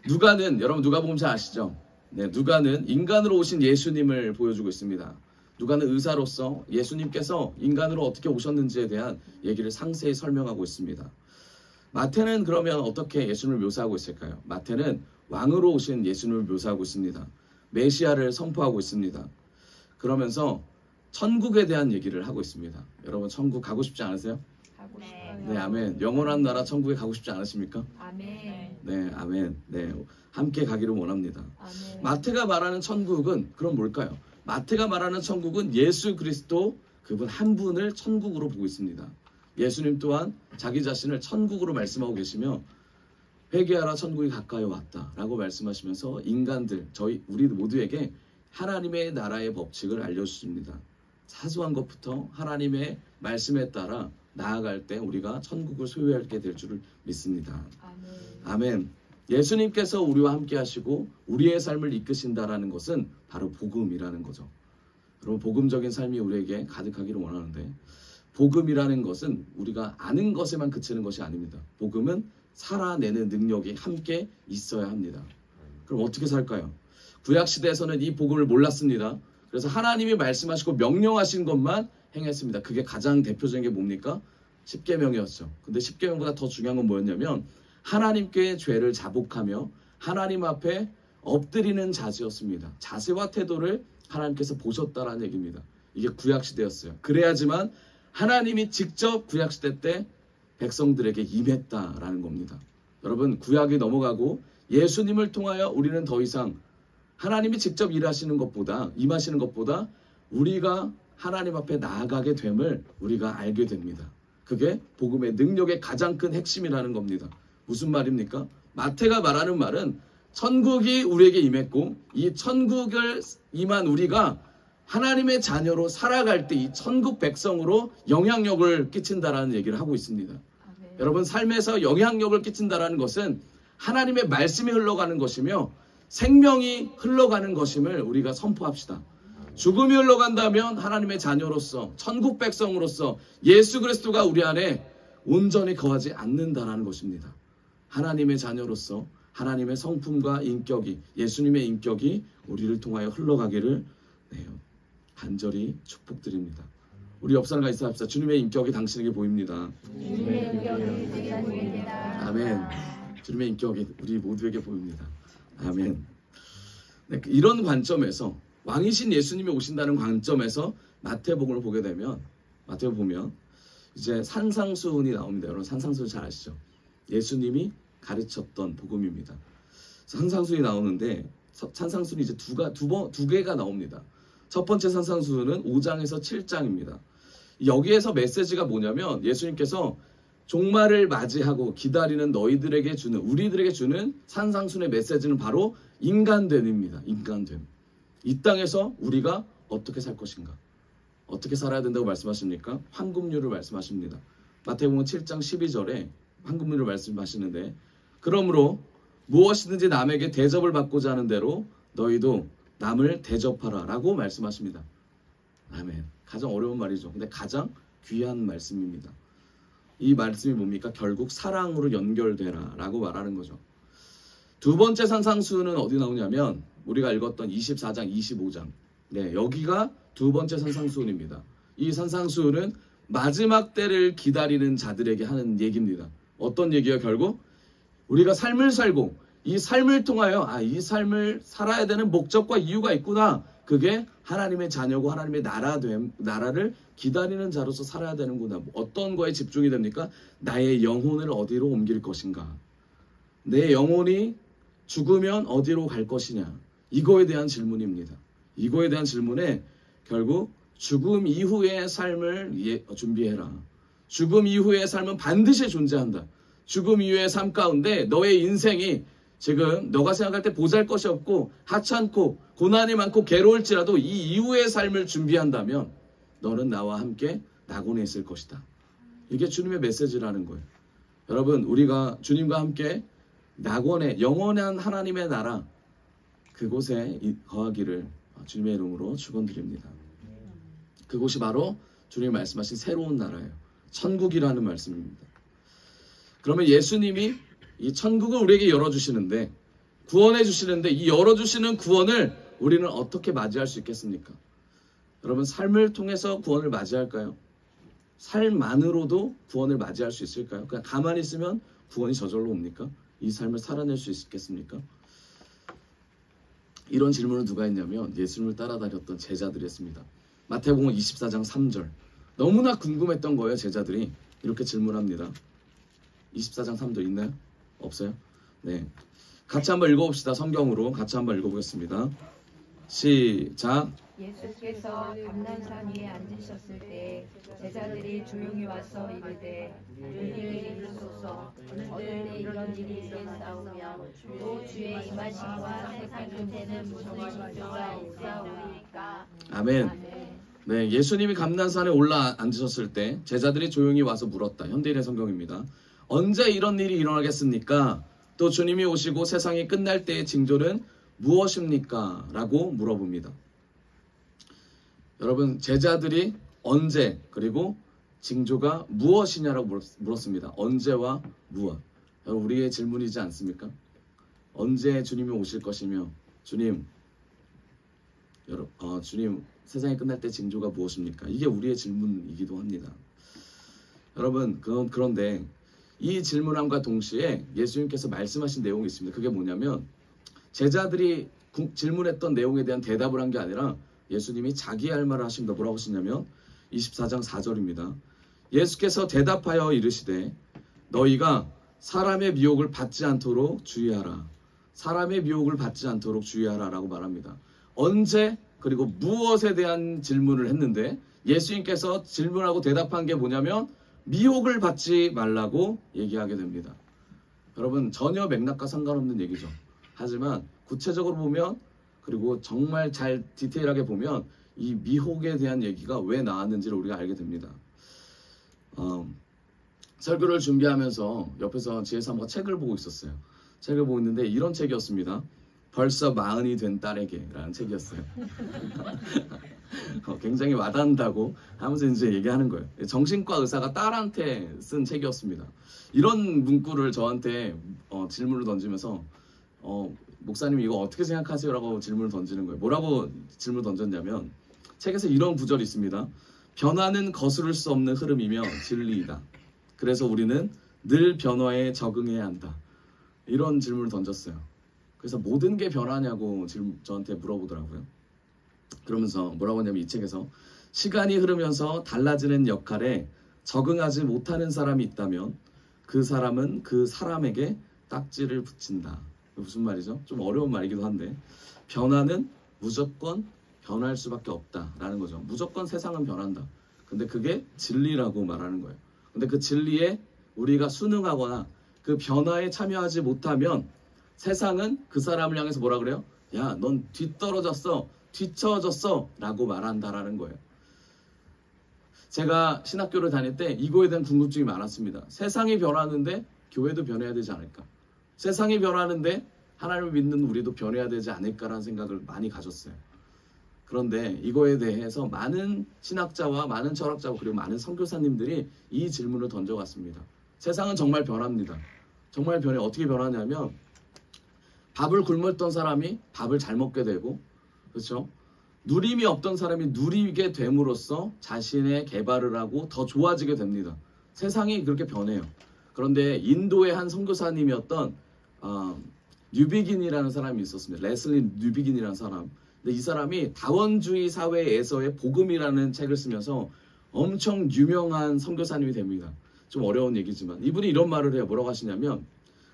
누가는, 여러분 누가복음 잘 아시죠? 네, 누가는 인간으로 오신 예수님을 보여주고 있습니다. 누가는 의사로서 예수님께서 인간으로 어떻게 오셨는지에 대한 얘기를 상세히 설명하고 있습니다. 마태는 그러면 어떻게 예수님을 묘사하고 있을까요? 마태는 왕으로 오신 예수님을 묘사하고 있습니다. 메시아를 선포하고 있습니다. 그러면서 천국에 대한 얘기를 하고 있습니다. 여러분 천국 가고 싶지 않으세요? 가고 네. 싶어요. 네, 아멘. 영원한 나라 천국에 가고 싶지 않으십니까? 아멘. 네, 아멘. 네, 함께 가기를 원합니다. 아멘. 마태가 말하는 천국은 그럼 뭘까요? 마태가 말하는 천국은 예수 그리스도 그분 한 분을 천국으로 보고 있습니다. 예수님 또한 자기 자신을 천국으로 말씀하고 계시며 회개하라 천국이 가까이 왔다 라고 말씀하시면서 인간들, 우리 모두에게 하나님의 나라의 법칙을 알려주십니다. 사소한 것부터 하나님의 말씀에 따라 나아갈 때 우리가 천국을 소유하게 될 줄을 믿습니다. 아멘. 아멘. 예수님께서 우리와 함께 하시고 우리의 삶을 이끄신다라는 것은 바로 복음이라는 거죠. 여러분 복음적인 삶이 우리에게 가득하기를 원하는데 복음이라는 것은 우리가 아는 것에만 그치는 것이 아닙니다. 복음은 살아내는 능력이 함께 있어야 합니다. 그럼 어떻게 살까요? 구약시대에서는 이 복음을 몰랐습니다. 그래서 하나님이 말씀하시고 명령하신 것만 행했습니다. 그게 가장 대표적인 게 뭡니까? 십계명이었죠. 근데 십계명보다 더 중요한 건 뭐였냐면 하나님께 죄를 자복하며 하나님 앞에 엎드리는 자세였습니다. 자세와 태도를 하나님께서 보셨다라는 얘기입니다. 이게 구약시대였어요. 그래야지만 하나님이 직접 구약시대 때 백성들에게 임했다라는 겁니다. 여러분 구약이 넘어가고 예수님을 통하여 우리는 더 이상 하나님이 직접 일하시는 것보다 임하시는 것보다 우리가 하나님 앞에 나아가게 됨을 우리가 알게 됩니다. 그게 복음의 능력의 가장 큰 핵심이라는 겁니다. 무슨 말입니까? 마태가 말하는 말은 천국이 우리에게 임했고 이 천국을 임한 우리가 하나님의 자녀로 살아갈 때 이 천국 백성으로 영향력을 끼친다라는 얘기를 하고 있습니다. 아멘. 여러분 삶에서 영향력을 끼친다라는 것은 하나님의 말씀이 흘러가는 것이며 생명이 흘러가는 것임을 우리가 선포합시다. 죽음이 흘러간다면 하나님의 자녀로서 천국 백성으로서 예수 그리스도가 우리 안에 온전히 거하지 않는다라는 것입니다. 하나님의 자녀로서 하나님의 성품과 인격이 예수님의 인격이 우리를 통하여 흘러가기를 간절히 축복드립니다. 우리 옆 사람과 인사합시다. 주님의 인격이 당신에게 보입니다. 주님의 인격이 우리에게 보입니다. 아멘. 주님의 인격이 우리 모두에게 보입니다. 아멘. 네, 이런 관점에서 왕이신 예수님이 오신다는 관점에서 마태복음을 보게 되면 마태복음 보면 이제 산상수훈이 나옵니다. 여러분 산상수훈 잘 아시죠? 예수님이 가르쳤던 복음입니다. 산상수훈이 나오는데 산상수훈이 이제 두 개가 나옵니다. 첫 번째 산상수훈은 5장에서 7장입니다. 여기에서 메시지가 뭐냐면 예수님께서 종말을 맞이하고 기다리는 너희들에게 주는 우리들에게 주는 산상수훈의 메시지는 바로 인간됨입니다. 인간됨. 이 땅에서 우리가 어떻게 살 것인가? 어떻게 살아야 된다고 말씀하십니까? 황금률을 말씀하십니다. 마태복음 7장 12절에 황금률을 말씀하시는데 그러므로 무엇이든지 남에게 대접을 받고자 하는 대로 너희도 남을 대접하라 라고 말씀하십니다. 아멘. 가장 어려운 말이죠. 근데 가장 귀한 말씀입니다. 이 말씀이 뭡니까? 결국 사랑으로 연결되라 라고 말하는 거죠. 두 번째 산상수훈은 어디 나오냐면 우리가 읽었던 24장, 25장. 네, 여기가 두 번째 산상수훈입니다. 이 산상수훈은 마지막 때를 기다리는 자들에게 하는 얘기입니다. 어떤 얘기예요? 결국 우리가 삶을 살고 이 삶을 통하여 이 삶을 살아야 되는 목적과 이유가 있구나. 그게 하나님의 자녀고 하나님의 나라를 기다리는 자로서 살아야 되는구나. 어떤 거에 집중이 됩니까? 나의 영혼을 어디로 옮길 것인가? 내 영혼이 죽으면 어디로 갈 것이냐? 이거에 대한 질문입니다. 이거에 대한 질문에 결국 죽음 이후의 삶을 준비해라. 죽음 이후의 삶은 반드시 존재한다. 죽음 이후의 삶 가운데 너의 인생이 지금 너가 생각할 때 보잘것이 없고 하찮고 고난이 많고 괴로울지라도 이 이후의 삶을 준비한다면 너는 나와 함께 낙원에 있을 것이다. 이게 주님의 메시지라는 거예요. 여러분 우리가 주님과 함께 낙원에 영원한 하나님의 나라 그곳에 거하기를 주님의 이름으로 축원드립니다. 그곳이 바로 주님이 말씀하신 새로운 나라예요. 천국이라는 말씀입니다. 그러면 예수님이 이 천국을 우리에게 열어주시는데, 구원해 주시는데, 이 열어주시는 구원을 우리는 어떻게 맞이할 수 있겠습니까? 여러분, 삶을 통해서 구원을 맞이할까요? 삶만으로도 구원을 맞이할 수 있을까요? 그냥 가만히 있으면 구원이 저절로 옵니까? 이 삶을 살아낼 수 있겠습니까? 이런 질문을 누가 했냐면 예수님을 따라다녔던 제자들이 했습니다. 마태복음 24장 3절. 너무나 궁금했던 거예요. 제자들이 이렇게 질문합니다. 24장 3절 있나요? 없어요? 네, 같이 한번 읽어봅시다. 성경으로 같이 한번 읽어보겠습니다. 시작. 예수께서 감난산 위에 앉으셨을 때 제자들이 조용히 와서 이르되 주님을 이루소서 어느 때 이런 일이 있겠사오며 또 주의 임하심과 세상 끝에는 무슨 징조가 있사오리까. 아멘. 네, 예수님이 감난산에 올라 앉으셨을 때 제자들이 조용히 와서 물었다. 현대인의 성경입니다. 언제 이런 일이 일어나겠습니까? 또 주님이 오시고 세상이 끝날 때의 징조는 무엇입니까? 라고 물어봅니다. 여러분, 제자들이 언제 그리고 징조가 무엇이냐라고 물었습니다. 언제와 무엇. 여러분, 우리의 질문이지 않습니까? 언제 주님이 오실 것이며 주님 세상이 끝날 때 징조가 무엇입니까? 이게 우리의 질문이기도 합니다. 여러분, 그런데 이 질문함과 동시에 예수님께서 말씀하신 내용이 있습니다. 그게 뭐냐면 제자들이 질문했던 내용에 대한 대답을 한 게 아니라 예수님이 자기 할 말을 하십니다. 뭐라고 하시냐면 24장 4절입니다. 예수께서 대답하여 이르시되 너희가 사람의 미혹을 받지 않도록 주의하라. 사람의 미혹을 받지 않도록 주의하라 라고 말합니다. 언제 그리고 무엇에 대한 질문을 했는데 예수님께서 질문하고 대답한 게 뭐냐면 미혹을 받지 말라고 얘기하게 됩니다. 여러분, 전혀 맥락과 상관없는 얘기죠. 하지만 구체적으로 보면 그리고 정말 잘 디테일하게 보면 이 미혹에 대한 얘기가 왜 나왔는지를 우리가 알게 됩니다. 설교를 준비하면서 옆에서 지혜사모가 책을 보고 있었어요. 책을 보고 있는데 이런 책이었습니다. 벌써 40이 된 딸에게 라는 책이었어요. 굉장히 와닿는다고 하면서 이제 얘기하는 거예요. 정신과 의사가 딸한테 쓴 책이었습니다. 이런 문구를 저한테 질문을 던지면서 목사님 이거 어떻게 생각하세요? 라고 질문을 던지는 거예요. 뭐라고 질문을 던졌냐면 책에서 이런 구절이 있습니다. 변화는 거스를 수 없는 흐름이며 진리이다. 그래서 우리는 늘 변화에 적응해야 한다. 이런 질문을 던졌어요. 그래서 모든 게 변하냐고 저한테 물어보더라고요. 그러면서 뭐라고 하냐면 이 책에서 시간이 흐르면서 달라지는 역할에 적응하지 못하는 사람이 있다면 그 사람은 그 사람에게 딱지를 붙인다. 무슨 말이죠? 좀 어려운 말이기도 한데 변화는 무조건 변할 수밖에 없다라는 거죠. 무조건 세상은 변한다. 근데 그게 진리라고 말하는 거예요. 근데 그 진리에 우리가 순응하거나 그 변화에 참여하지 못하면 세상은 그 사람을 향해서 뭐라 그래요? 야, 넌 뒤떨어졌어, 뒤처졌어 라고 말한다라는 거예요. 제가 신학교를 다닐 때 이거에 대한 궁금증이 많았습니다. 세상이 변하는데 교회도 변해야 되지 않을까? 세상이 변하는데 하나님을 믿는 우리도 변해야 되지 않을까라는 생각을 많이 가졌어요. 그런데 이거에 대해서 많은 신학자와 많은 철학자와 그리고 많은 선교사님들이 이 질문을 던져갔습니다. 세상은 정말 변합니다. 정말 변해. 어떻게 변하냐면 밥을 굶었던 사람이 밥을 잘 먹게 되고, 그렇죠? 누림이 없던 사람이 누리게 됨으로써 자신의 개발을 하고 더 좋아지게 됩니다. 세상이 그렇게 변해요. 그런데 인도의 한 선교사님이었던 뉴비긴이라는 사람이 있었습니다. 레슬리 뉴비긴이라는 사람. 근데 이 사람이 다원주의 사회에서의 복음이라는 책을 쓰면서 엄청 유명한 선교사님이 됩니다. 좀 어려운 얘기지만 이분이 이런 말을 해요. 뭐라고 하시냐면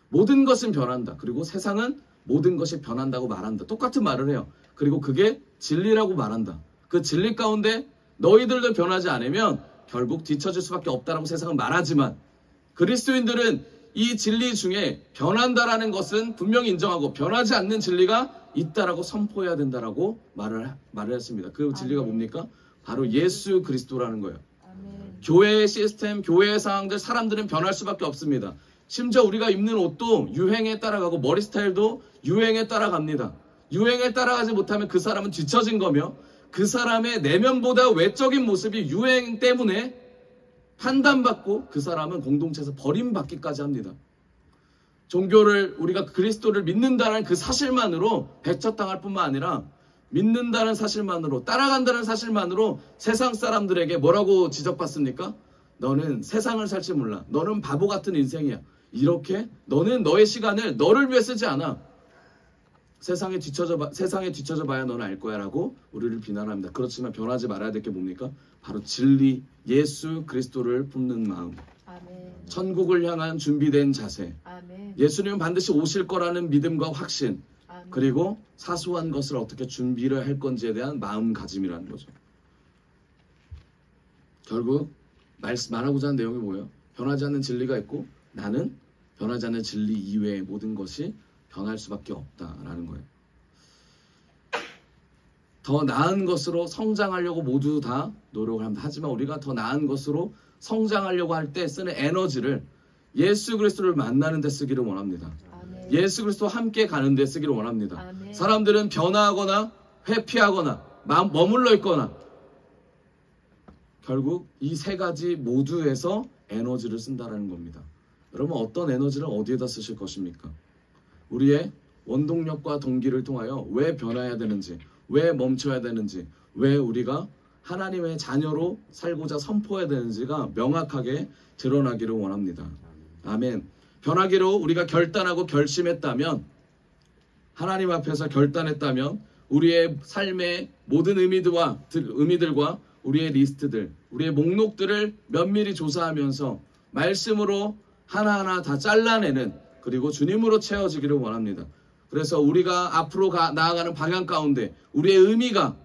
모든 것은 변한다. 그리고 세상은 모든 것이 변한다고 말한다. 똑같은 말을 해요. 그리고 그게 진리라고 말한다. 그 진리 가운데 너희들도 변하지 않으면 결국 뒤처질 수밖에 없다라고 세상은 말하지만 그리스도인들은 이 진리 중에 변한다라는 것은 분명히 인정하고 변하지 않는 진리가 있다라고 선포해야 된다라고 말을 했습니다. 그 진리가 뭡니까? 바로 예수 그리스도라는 거예요. 교회의 시스템, 교회의 상황들, 사람들은 변할 수밖에 없습니다. 심지어 우리가 입는 옷도 유행에 따라가고 머리 스타일도 유행에 따라갑니다. 유행을 따라가지 못하면 그 사람은 뒤처진 거며 그 사람의 내면보다 외적인 모습이 유행 때문에 판단받고 그 사람은 공동체에서 버림받기까지 합니다. 종교를 우리가 그리스도를 믿는다는 그 사실만으로 배척당할 뿐만 아니라 믿는다는 사실만으로 따라간다는 사실만으로 세상 사람들에게 뭐라고 지적받습니까? 너는 세상을 살지 몰라. 너는 바보 같은 인생이야. 이렇게 너는 너의 시간을 너를 위해 쓰지 않아. 세상에 뒤처져 봐야 너는 알 거야 라고 우리를 비난합니다. 그렇지만 변하지 말아야 될 게 뭡니까? 바로 진리, 예수 그리스도를 품는 마음, 아멘. 천국을 향한 준비된 자세, 아멘. 예수님은 반드시 오실 거라는 믿음과 확신, 아멘. 그리고 사소한 것을 어떻게 준비를 할 건지에 대한 마음가짐이라는 거죠. 결국 말하고자 하는 내용이 뭐예요? 변하지 않는 진리가 있고 나는 변하지 않는 진리 이외의 모든 것이 변할 수밖에 없다라는 거예요. 더 나은 것으로 성장하려고 모두 다 노력을 합니다. 하지만 우리가 더 나은 것으로 성장하려고 할 때 쓰는 에너지를 예수 그리스도를 만나는 데 쓰기를 원합니다. 아멘. 예수 그리스도와 함께 가는 데 쓰기를 원합니다. 아멘. 사람들은 변화하거나 회피하거나 머물러 있거나 결국 이 세 가지 모두에서 에너지를 쓴다는 겁니다. 여러분 어떤 에너지를 어디에다 쓰실 것입니까? 우리의 원동력과 동기를 통하여 왜 변화해야 되는지, 왜 멈춰야 되는지, 왜 우리가 하나님의 자녀로 살고자 선포해야 되는지가 명확하게 드러나기를 원합니다. 아멘. 변하기로 우리가 결단하고 결심했다면, 하나님 앞에서 결단했다면 우리의 삶의 모든 의미들과 우리의 리스트들, 우리의 목록들을 면밀히 조사하면서 말씀으로 하나하나 다 잘라내는, 그리고 주님으로 채워지기를 원합니다. 그래서 우리가 앞으로 나아가는 방향 가운데 우리의 의미가,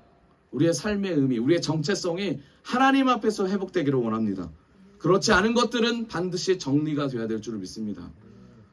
우리의 삶의 의미, 우리의 정체성이 하나님 앞에서 회복되기를 원합니다. 그렇지 않은 것들은 반드시 정리가 되어야 될 줄을 믿습니다.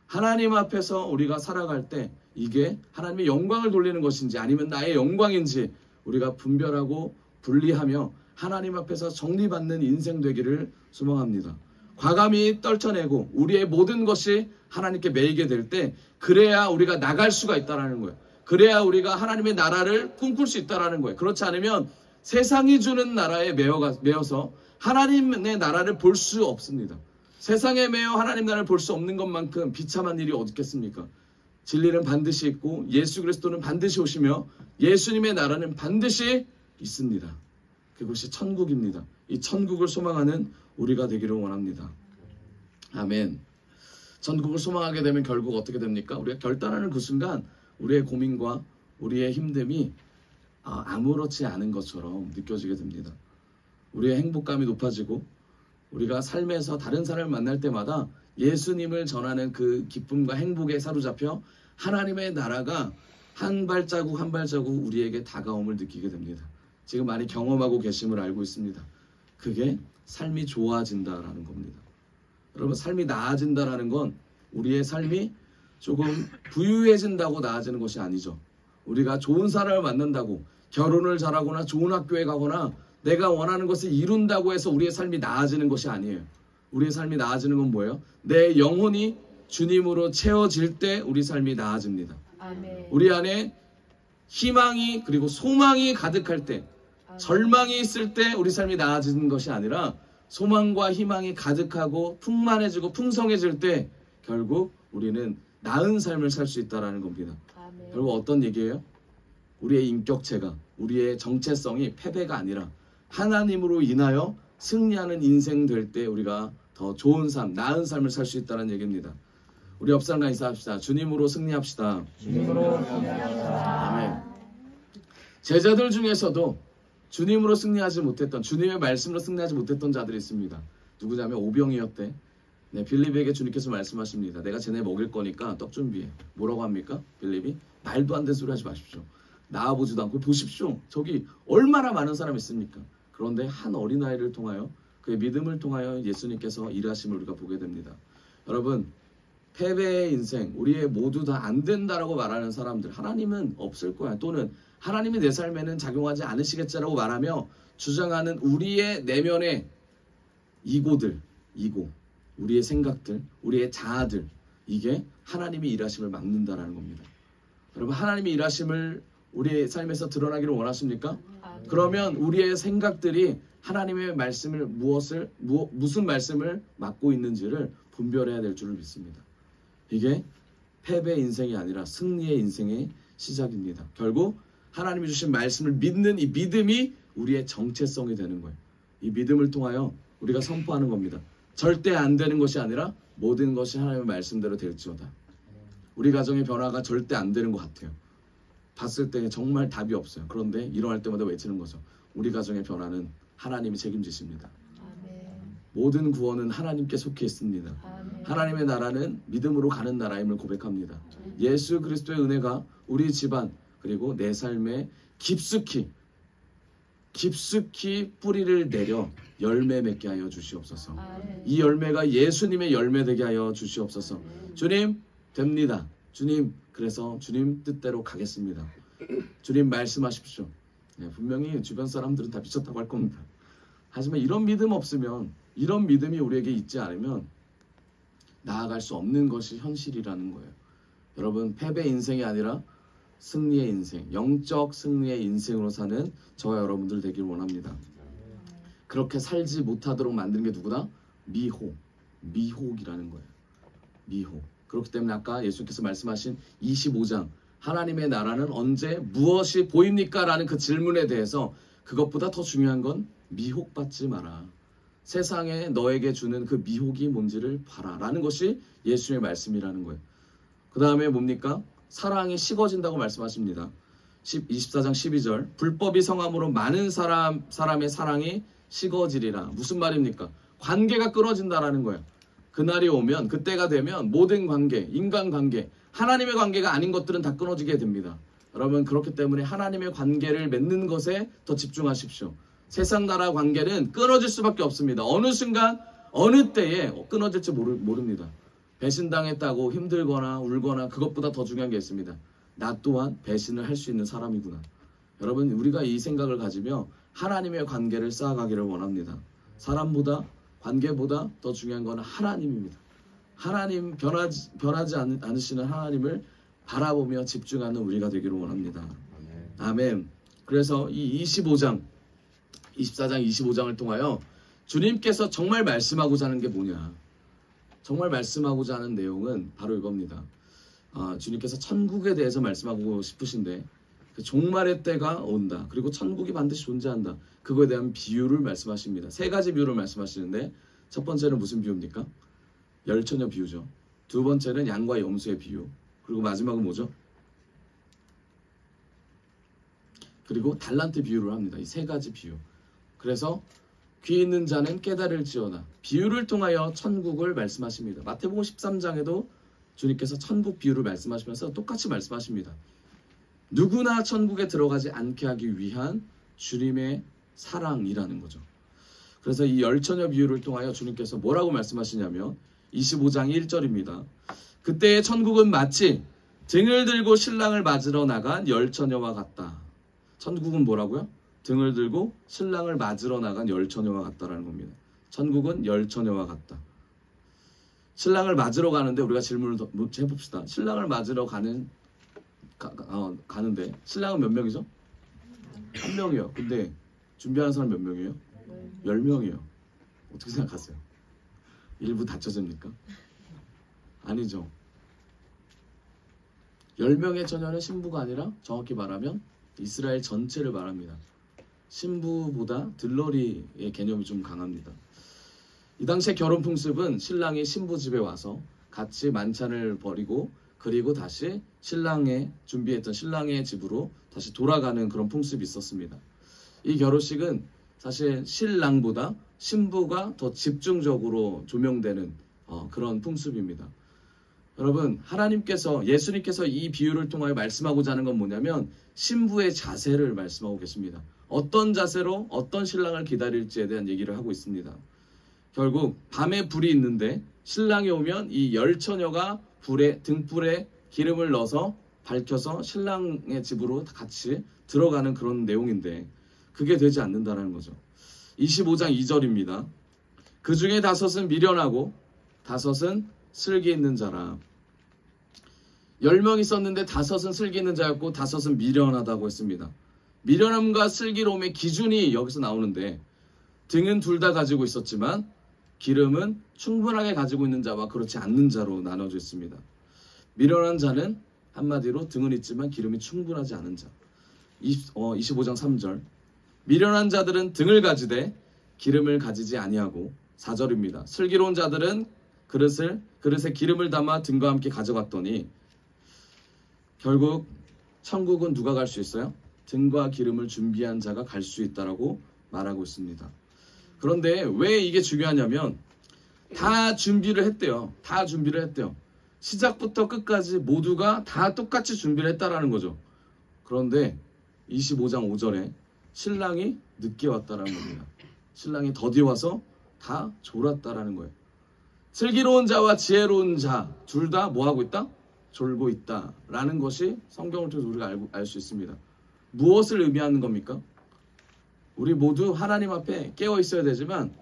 하나님 앞에서 우리가 살아갈 때 이게 하나님의 영광을 돌리는 것인지 아니면 나의 영광인지 우리가 분별하고 분리하며 하나님 앞에서 정리받는 인생 되기를 소망합니다. 과감히 떨쳐내고 우리의 모든 것이 하나님께 매이게 될 때 그래야 우리가 나갈 수가 있다는 거예요. 그래야 우리가 하나님의 나라를 꿈꿀 수 있다는 거예요. 그렇지 않으면 세상이 주는 나라에 매여서 하나님의 나라를 볼 수 없습니다. 세상에 매여 하나님 나라를 볼 수 없는 것만큼 비참한 일이 어디 있겠습니까? 진리는 반드시 있고 예수 그리스도는 반드시 오시며 예수님의 나라는 반드시 있습니다. 그것이 천국입니다. 이 천국을 소망하는 우리가 되기를 원합니다. 아멘. 천국을 소망하게 되면 결국 어떻게 됩니까? 우리가 결단하는 그 순간 우리의 고민과 우리의 힘듦이 아무렇지 않은 것처럼 느껴지게 됩니다. 우리의 행복감이 높아지고 우리가 삶에서 다른 사람을 만날 때마다 예수님을 전하는 그 기쁨과 행복에 사로잡혀 하나님의 나라가 한 발자국 한 발자국 우리에게 다가옴을 느끼게 됩니다. 지금 많이 경험하고 계심을 알고 있습니다. 그게 삶이 좋아진다라는 겁니다. 여러분 삶이 나아진다라는 건 우리의 삶이 조금 부유해진다고 나아지는 것이 아니죠. 우리가 좋은 사람을 만난다고 결혼을 잘하거나 좋은 학교에 가거나 내가 원하는 것을 이룬다고 해서 우리의 삶이 나아지는 것이 아니에요. 우리의 삶이 나아지는 건 뭐예요? 내 영혼이 주님으로 채워질 때 우리 삶이 나아집니다. 아멘. 우리 안에 희망이 그리고 소망이 가득할 때, 절망이 있을 때 우리 삶이 나아지는 것이 아니라 소망과 희망이 가득하고 풍만해지고 풍성해질 때 결국 우리는 나은 삶을 살 수 있다는 겁니다. 아멘. 결국 어떤 얘기예요? 우리의 인격체가, 우리의 정체성이 패배가 아니라 하나님으로 인하여 승리하는 인생 될 때 우리가 더 좋은 삶, 나은 삶을 살 수 있다는 얘기입니다. 우리 옆 사람과 인사합시다. 주님으로 승리합시다. 주님으로 승리합시다. 아멘. 제자들 중에서도 주님으로 승리하지 못했던, 주님의 말씀으로 승리하지 못했던 자들이 있습니다. 누구냐면 오병이었대. 네, 빌립에게 주님께서 말씀하십니다. 내가 쟤네 먹일 거니까 떡 준비해. 뭐라고 합니까? 빌립이? 말도 안 되는 소리 하지 마십시오. 나와보지도 않고 보십시오. 저기 얼마나 많은 사람이 있습니까? 그런데 한 어린아이를 통하여 그의 믿음을 통하여 예수님께서 일하심을 우리가 보게 됩니다. 여러분 패배의 인생, 우리의 모두 다 안 된다라고 말하는 사람들, 하나님은 없을 거야. 또는 하나님이 내 삶에는 작용하지 않으시겠지라고 말하며 주장하는 우리의 내면의 이고, 우리의 생각들, 우리의 자아들, 이게 하나님이 일하심을 막는다라는 겁니다. 여러분, 하나님의 일하심을 우리의 삶에서 드러나기를 원하십니까? 아멘. 그러면 우리의 생각들이 하나님의 말씀을 무슨 말씀을 맡고 있는지를 분별해야 될 줄을 믿습니다. 이게 패배 인생이 아니라 승리의 인생의 시작입니다. 결국 하나님이 주신 말씀을 믿는 이 믿음이 우리의 정체성이 되는 거예요. 이 믿음을 통하여 우리가 선포하는 겁니다. 절대 안 되는 것이 아니라 모든 것이 하나님의 말씀대로 될지어다. 우리 가정의 변화가 절대 안 되는 것 같아요. 봤을 때 정말 답이 없어요. 그런데 일어날 때마다 외치는 거죠. 우리 가정의 변화는 하나님이 책임지십니다. 아멘. 모든 구원은 하나님께 속해 있습니다. 아멘. 하나님의 나라는 믿음으로 가는 나라임을 고백합니다. 예수 그리스도의 은혜가 우리 집안 그리고 내 삶에 깊숙이 뿌리를 내려 열매 맺게 하여 주시옵소서. 아멘. 이 열매가 예수님의 열매 되게 하여 주시옵소서. 주님, 됩니다. 주님, 그래서 주님 뜻대로 가겠습니다. 주님 말씀하십시오. 네, 분명히 주변 사람들은 다 미쳤다고 할 겁니다. 하지만 이런 믿음 없으면, 이런 믿음이 우리에게 있지 않으면 나아갈 수 없는 것이 현실이라는 거예요. 여러분, 패배 인생이 아니라 승리의 인생, 영적 승리의 인생으로 사는 저와 여러분들 되길 원합니다. 그렇게 살지 못하도록 만드는 게 누구다? 미혹이라는 거예요. 미혹. 그렇기 때문에 아까 예수님께서 말씀하신 25장 하나님의 나라는 언제 무엇이 보입니까? 라는 그 질문에 대해서 그것보다 더 중요한 건 미혹받지 마라. 세상에 너에게 주는 그 미혹이 뭔지를 봐라 라는 것이 예수님의 말씀이라는 거예요. 그 다음에 뭡니까? 사랑이 식어진다고 말씀하십니다. 24장 12절 불법이 성함으로 많은 사람의 사랑이 식어지리라. 무슨 말입니까? 관계가 끊어진다라는 거예요. 그날이 오면, 그때가 되면 모든 관계, 인간관계, 하나님의 관계가 아닌 것들은 다 끊어지게 됩니다. 여러분, 그렇기 때문에 하나님의 관계를 맺는 것에 더 집중하십시오. 세상 나라 관계는 끊어질 수밖에 없습니다. 어느 순간, 어느 때에 끊어질지 모릅니다. 배신당했다고 힘들거나 울거나 그것보다 더 중요한 게 있습니다. 나 또한 배신을 할 수 있는 사람이구나. 여러분, 우리가 이 생각을 가지며 하나님의 관계를 쌓아가기를 원합니다. 사람보다, 관계보다 더 중요한 건 하나님입니다. 하나님, 변하지 않으시는 하나님을 바라보며 집중하는 우리가 되기를 원합니다. 아멘. 그래서 이 24장 25장을 통하여 주님께서 정말 말씀하고자 하는 게 뭐냐? 정말 말씀하고자 하는 내용은 바로 이겁니다. 주님께서 천국에 대해서 말씀하고 싶으신데 그 종말의 때가 온다. 그리고 천국이 반드시 존재한다. 그거에 대한 비유를 말씀하십니다. 세 가지 비유를 말씀하시는데 첫 번째는 무슨 비유입니까? 열처녀 비유죠. 두 번째는 양과 염소의 비유. 그리고 마지막은 뭐죠? 그리고 달란트 비유를 합니다. 이 세 가지 비유. 그래서 귀 있는 자는 깨달을지어다. 비유를 통하여 천국을 말씀하십니다. 마태복음 13장에도 주님께서 천국 비유를 말씀하시면서 똑같이 말씀하십니다. 누구나 천국에 들어가지 않게 하기 위한 주님의 사랑이라는 거죠. 그래서 이 열처녀 비유를 통하여 주님께서 뭐라고 말씀하시냐면 25장 1절입니다. 그때의 천국은 마치 등을 들고 신랑을 맞으러 나간 열처녀와 같다. 천국은 뭐라고요? 등을 들고 신랑을 맞으러 나간 열처녀와 같다라는 겁니다. 천국은 열처녀와 같다. 신랑을 맞으러 가는데 우리가 질문을 더 해봅시다. 신랑을 맞으러 가는데 신랑은 몇 명이죠? 한 명이요. 근데 준비하는 사람 몇 명이에요? 10명이요. 어떻게 생각하세요? 일부 다쳐집니까? 아니죠. 10명의 처녀는 신부가 아니라 정확히 말하면 이스라엘 전체를 말합니다. 신부보다 들러리의 개념이 좀 강합니다. 이 당시의 결혼 풍습은 신랑이 신부 집에 와서 같이 만찬을 벌이고 그리고 다시 신랑의 준비했던 신랑의 집으로 다시 돌아가는 그런 풍습이 있었습니다. 이 결혼식은 사실 신랑보다 신부가 더 집중적으로 조명되는 그런 풍습입니다. 여러분, 예수님께서 이 비유를 통하여 말씀하고자 하는 건 뭐냐면 신부의 자세를 말씀하고 계십니다. 어떤 자세로 어떤 신랑을 기다릴지에 대한 얘기를 하고 있습니다. 결국 밤에 불이 있는데 신랑이 오면 이 열처녀가 등불에 기름을 넣어서 밝혀서 신랑의 집으로 같이 들어가는 그런 내용인데 그게 되지 않는다는 거죠. 25장 2절입니다. 그 중에 5은 미련하고 5은 슬기 있는 자라. 10명 있었는데 5은 슬기 있는 자였고 5은 미련하다고 했습니다. 미련함과 슬기로움의 기준이 여기서 나오는데 등은 둘 다 가지고 있었지만 기름은 충분하게 가지고 있는 자와 그렇지 않는 자로 나눠져 있습니다. 미련한 자는 한마디로 등은 있지만 기름이 충분하지 않은 자. 25장 3절. 미련한 자들은 등을 가지되 기름을 가지지 아니하고 4절입니다. 슬기로운 자들은 그릇에 기름을 담아 등과 함께 가져갔더니 결국 천국은 누가 갈 수 있어요? 등과 기름을 준비한 자가 갈 수 있다라고 말하고 있습니다. 그런데 왜 이게 중요하냐면 다 준비를 했대요. 다 준비를 했대요. 시작부터 끝까지 모두가 다 똑같이 준비를 했다라는 거죠. 그런데 25장 5절에 신랑이 늦게 왔다라는 겁니다. 신랑이 더디 와서 다 졸았다라는 거예요. 슬기로운 자와 지혜로운 자 둘 다 뭐하고 있다? 졸고 있다라는 것이 성경을 통해서 우리가 알 수 있습니다. 무엇을 의미하는 겁니까? 우리 모두 하나님 앞에 깨어 있어야 되지만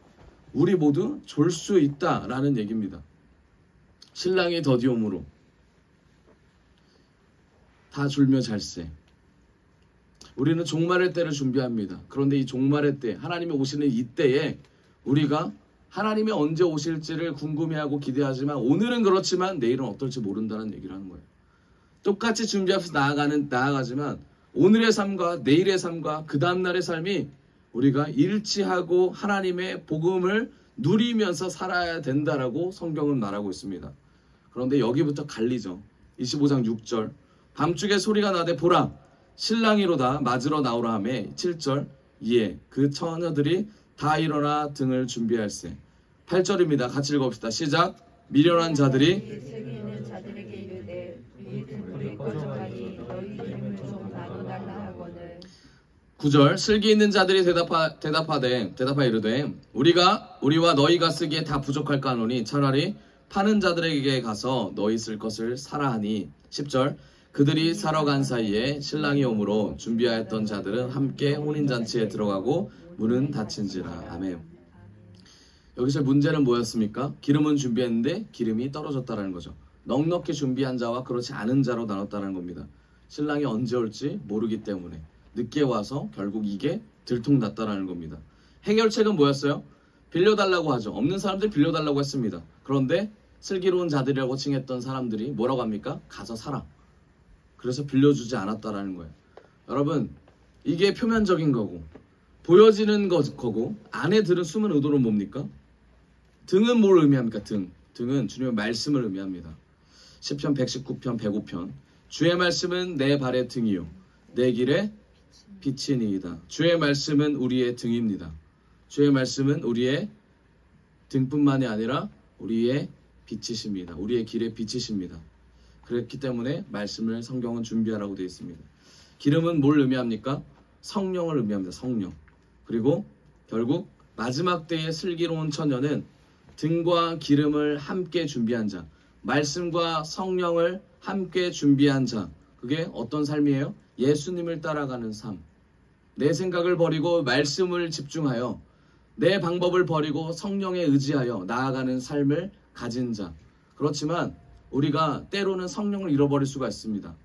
우리 모두 졸 수 있다라는 얘기입니다. 신랑이 더디 오므로 다 졸며 잘세. 우리는 종말의 때를 준비합니다. 그런데 이 종말의 때, 하나님이 오시는 이때에 우리가 하나님이 언제 오실지를 궁금해하고 기대하지만 오늘은 그렇지만 내일은 어떨지 모른다는 얘기를 하는 거예요. 똑같이 준비하면서 나아가지만 오늘의 삶과 내일의 삶과 그 다음날의 삶이 우리가 일치하고 하나님의 복음을 누리면서 살아야 된다라고 성경은 말하고 있습니다. 그런데 여기부터 갈리죠. 25장 6절. 밤중에 소리가 나되 보라 신랑이로다 맞으러 나오라 하매 7절. 이에 그 처녀들이 다 일어나 등을 준비할세. 8절입니다. 같이 읽어봅시다. 시작. 미련한 자들이 슬기 있는 자들에게 이르되 이 등불이 꺼져가니 너희 기름을 좀 나눠달라 하거늘. 9절. 슬기 있는 자들이 대답하되 이르되 우리와 너희가 쓰기에 다 부족할까 하노니 차라리 파는 자들에게 가서 너희 쓸 것을 사라 하니. 10절. 그들이 사러 간 사이에 신랑이 오므로 준비하였던 자들은 함께 혼인잔치에 들어가고 문은 닫힌지라. 아멘. 여기서 문제는 뭐였습니까? 기름은 준비했는데 기름이 떨어졌다는 거죠. 넉넉히 준비한 자와 그렇지 않은 자로 나눴다는 겁니다. 신랑이 언제 올지 모르기 때문에 늦게 와서 결국 이게 들통났다는 겁니다. 해결책은 뭐였어요? 빌려달라고 하죠. 없는 사람들 빌려달라고 했습니다. 그런데 슬기로운 자들이라고 칭했던 사람들이 뭐라고 합니까? 가서 사라. 그래서 빌려주지 않았다라는 거예요. 여러분, 이게 표면적인 거고 보여지는 거고 안에 들은 숨은 의도는 뭡니까? 등은 뭘 의미합니까? 등은 주님의 말씀을 의미합니다. 시편 119편 105편. 주의 말씀은 내 발의 등이요 내 길의 빛이니이다. 주의 말씀은 우리의 등입니다. 주의 말씀은 우리의 등뿐만이 아니라 우리의 빛이십니다. 우리의 길의 빛이십니다. 그렇기 때문에 말씀을 성경은 준비하라고 되어 있습니다. 기름은 뭘 의미합니까? 성령을 의미합니다. 성령. 그리고 결국 마지막 때의 슬기로운 처녀는 등과 기름을 함께 준비한 자, 말씀과 성령을 함께 준비한 자. 그게 어떤 삶이에요? 예수님을 따라가는 삶. 내 생각을 버리고 말씀을 집중하여 내 방법을 버리고 성령에 의지하여 나아가는 삶을 가진 자. 그렇지만 우리가 때로는 성령을 잃어버릴 수가 있습니다.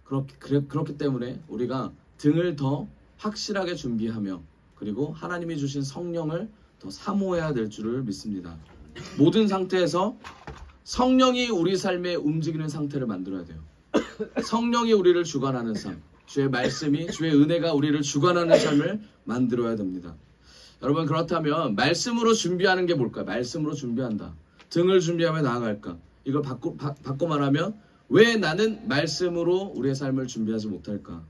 그렇기 때문에 우리가 등을 더 확실하게 준비하며 그리고 하나님이 주신 성령을 더 사모해야 될 줄을 믿습니다. 모든 상태에서 성령이 우리 삶에 움직이는 상태를 만들어야 돼요. 성령이 우리를 주관하는 삶, 주의 말씀이, 주의 은혜가 우리를 주관하는 삶을 만들어야 됩니다. 여러분, 그렇다면 말씀으로 준비하는 게 뭘까요? 말씀으로 준비한다. 등을 준비하며 나아갈까? 이걸 바꿔 말하면 왜 나는 말씀으로 우리의 삶을 준비하지 못할까?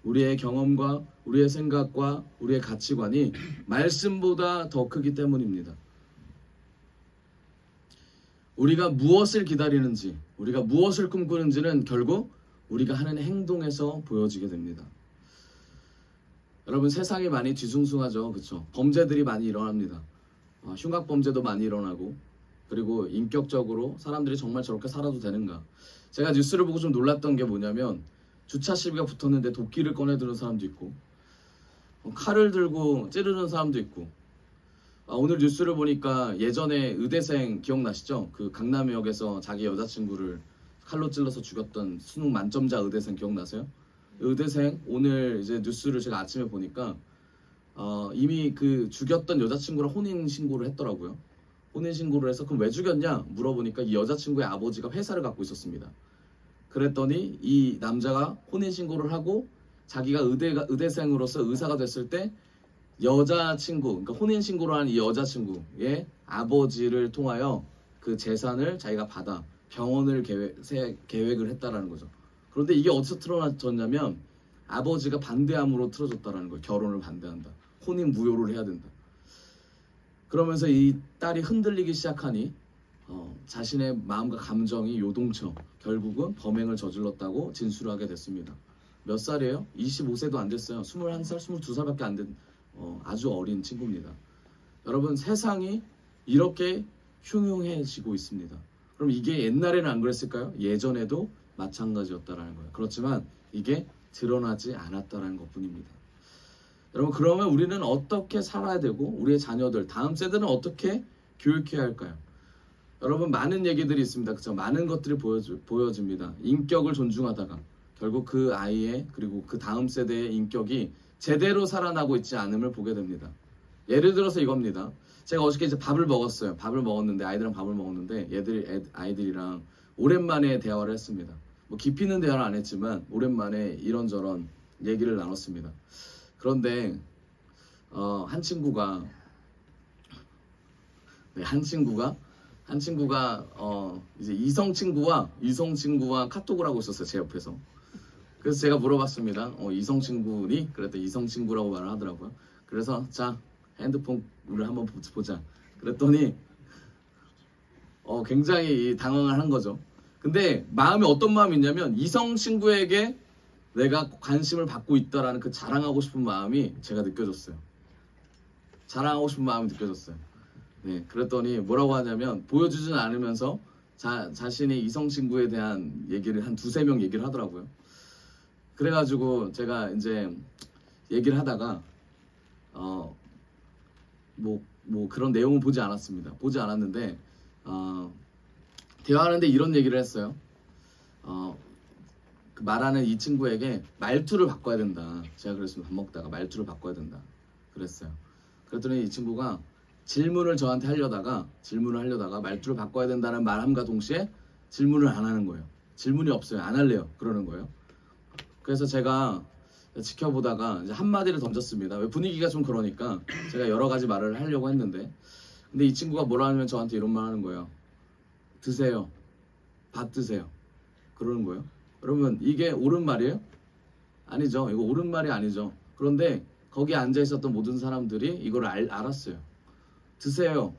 우리의 경험과 우리의 생각과 우리의 가치관이 말씀보다 더 크기 때문입니다. 우리가 무엇을 기다리는지, 우리가 무엇을 꿈꾸는지는 결국 우리가 하는 행동에서 보여지게 됩니다. 여러분, 세상이 많이 뒤숭숭하죠. 그렇죠? 범죄들이 많이 일어납니다. 흉악범죄도 많이 일어나고 그리고 인격적으로 사람들이 정말 저렇게 살아도 되는가. 제가 뉴스를 보고 좀 놀랐던 게 뭐냐면 주차 시비가 붙었는데 도끼를 꺼내드는 사람도 있고 칼을 들고 찌르는 사람도 있고 오늘 뉴스를 보니까 예전에 의대생 기억나시죠? 그 강남역에서 자기 여자친구를 칼로 찔러서 죽였던 수능 만점자 의대생 기억나세요? 의대생 오늘 이제 뉴스를 제가 아침에 보니까 이미 그 죽였던 여자친구랑 혼인 신고를 했더라고요. 혼인 신고를 해서 그럼 왜 죽였냐 물어보니까 이 여자친구의 아버지가 회사를 갖고 있었습니다. 그랬더니 이 남자가 혼인 신고를 하고 자기가 의대생으로서 의사가 됐을 때 여자친구, 그러니까 혼인 신고를 한 이 여자친구의 아버지를 통하여 그 재산을 자기가 받아 병원을 계획을 했다라는 거죠. 그런데 이게 어디서 틀어졌냐면 아버지가 반대함으로 틀어졌다라는 거예요. 결혼을 반대한다. 혼인 무효를 해야 된다. 그러면서 이 딸이 흔들리기 시작하니 자신의 마음과 감정이 요동쳐 결국은 범행을 저질렀다고 진술을 하게 됐습니다. 몇 살이에요? 25세도 안 됐어요. 21살, 22살밖에 안 된 아주 어린 친구입니다. 여러분 세상이 이렇게 흉흉해지고 있습니다. 그럼 이게 옛날에는 안 그랬을까요? 예전에도 마찬가지였다라는 거예요. 그렇지만 이게 드러나지 않았다라는 것뿐입니다. 여러분 그러면 우리는 어떻게 살아야 되고 우리의 자녀들, 다음 세대는 어떻게 교육해야 할까요? 여러분 많은 얘기들이 있습니다. 그렇죠? 많은 것들이 보여집니다. 인격을 존중하다가 결국 그 아이의 그리고 그 다음 세대의 인격이 제대로 살아나고 있지 않음을 보게 됩니다. 예를 들어서 이겁니다. 제가 어저께 이제 밥을 먹었어요. 밥을 먹었는데 아이들이랑 밥을 먹었는데 아이들이랑 오랜만에 대화를 했습니다. 뭐 깊이 있는 대화를 안 했지만 오랜만에 이런저런 얘기를 나눴습니다. 그런데 한 친구가 이제 이성 친구와 카톡을 하고 있었어요. 제 옆에서. 그래서 제가 물어봤습니다. 이성 친구니? 그랬더니 이성 친구라고 말을 하더라고요. 그래서 자 핸드폰을 한번 보자. 그랬더니 굉장히 당황을 한 거죠. 근데 마음이 어떤 마음이 있냐면 이성 친구에게 내가 관심을 받고 있다라는 그 자랑하고 싶은 마음이 제가 느껴졌어요. 자랑하고 싶은 마음이 느껴졌어요. 네, 그랬더니 뭐라고 하냐면 보여주진 않으면서 자신이 이성 친구에 대한 얘기를 한 두세 명 얘기를 하더라고요. 그래가지고 제가 이제 얘기를 하다가 뭐 그런 내용은 보지 않았습니다. 보지 않았는데 대화하는데 이런 얘기를 했어요. 그 말하는 이 친구에게 말투를 바꿔야 된다. 제가 그랬습니다. 밥 먹다가 말투를 바꿔야 된다. 그랬어요. 그랬더니 이 친구가 질문을 저한테 하려다가 말투를 바꿔야 된다는 말함과 동시에 질문을 안 하는 거예요. 질문이 없어요. 안 할래요. 그러는 거예요. 그래서 제가 지켜보다가 이제 한마디를 던졌습니다. 왜 분위기가 좀 그러니까 제가 여러 가지 말을 하려고 했는데 근데 이 친구가 뭐라 하면 저한테 이런 말 하는 거예요. 드세요. 밥 드세요. 그러는 거예요. 그러면 이게 옳은 말이에요? 아니죠. 이거 옳은 말이 아니죠. 그런데 거기 앉아 있었던 모든 사람들이 이걸 알았어요. 드세요.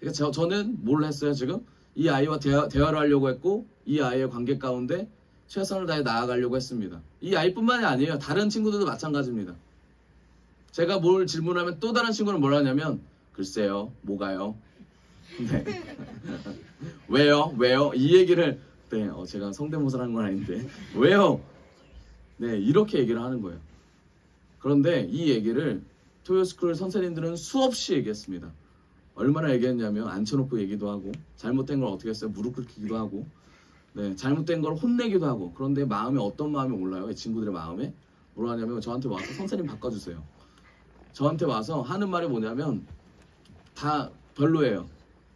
그러니까 저는 뭘 했어요 지금? 이 아이와 대화를 하려고 했고 이 아이의 관계 가운데 최선을 다해 나아가려고 했습니다. 이 아이뿐만이 아니에요. 다른 친구들도 마찬가지입니다. 제가 뭘 질문하면 또 다른 친구는 뭘 하냐면 글쎄요. 뭐가요? 네. 왜요? 이 얘기를 네, 제가 성대모사를 하는 건 아닌데 왜요? 네, 이렇게 얘기를 하는 거예요. 그런데 이 얘기를 토요스쿨 선생님들은 수없이 얘기했습니다. 얼마나 얘기했냐면 앉혀놓고 얘기도 하고 잘못된 걸 어떻게 했어요? 무릎 꿇기도 하고 네, 잘못된 걸 혼내기도 하고 그런데 마음에 어떤 마음이 올라요? 이 친구들의 마음에 뭐라 하냐면 저한테 와서 선생님 바꿔주세요. 저한테 와서 하는 말이 뭐냐면 다 별로예요.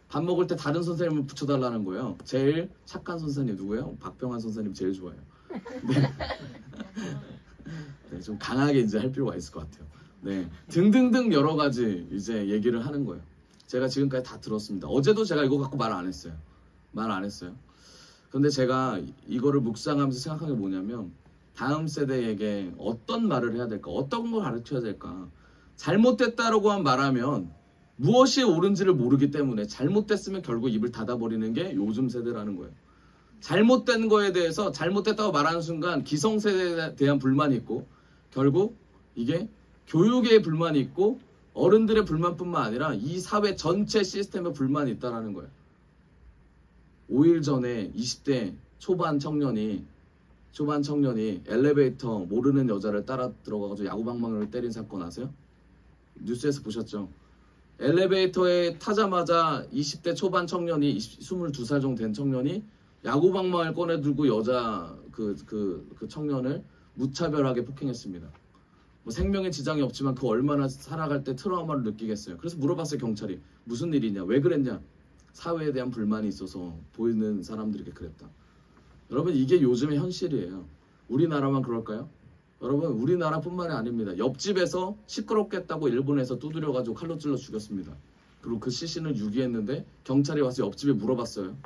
밥 먹을 때 다른 선생님을 붙여달라는 거예요. 제일 착한 선생님 누구예요? 박병환 선생님 제일 좋아요. 네. 네, 좀 강하게 이제 할 필요가 있을 것 같아요. 네, 등등등 여러 가지 이제 얘기를 하는 거예요. 제가 지금까지 다 들었습니다. 어제도 제가 이거 갖고 말 안 했어요. 그런데 제가 이거를 묵상하면서 생각한 게 뭐냐면 다음 세대에게 어떤 말을 해야 될까? 어떤 걸 가르쳐야 될까? 잘못됐다라고만 말하면 무엇이 옳은지를 모르기 때문에 잘못됐으면 결국 입을 닫아버리는 게 요즘 세대라는 거예요. 잘못된 거에 대해서 잘못됐다고 말하는 순간 기성세대에 대한 불만이 있고 결국 이게 교육에 불만이 있고 어른들의 불만뿐만 아니라 이 사회 전체 시스템에 불만이 있다는 거예요. 5일 전에 20대 초반 청년이 엘리베이터 모르는 여자를 따라 들어가서 야구방망이를 때린 사건 아세요? 뉴스에서 보셨죠? 엘리베이터에 타자마자 20대 초반 청년이 22살 정도 된 청년이 야구방망이를 꺼내들고 여자 그 청년을 무차별하게 폭행했습니다. 뭐 생명에 지장이 없지만 그 얼마나 살아갈 때 트라우마를 느끼겠어요. 그래서 물어봤어요, 경찰이. 무슨 일이냐, 왜 그랬냐. 사회에 대한 불만이 있어서 보이는 사람들에게 그랬다. 여러분, 이게 요즘의 현실이에요. 우리나라만 그럴까요? 여러분, 우리나라뿐만이 아닙니다. 옆집에서 시끄럽겠다고 일본에서 두드려가지고 칼로 찔러 죽였습니다. 그리고 그 시신을 유기했는데 경찰이 와서 옆집에 물어봤어요.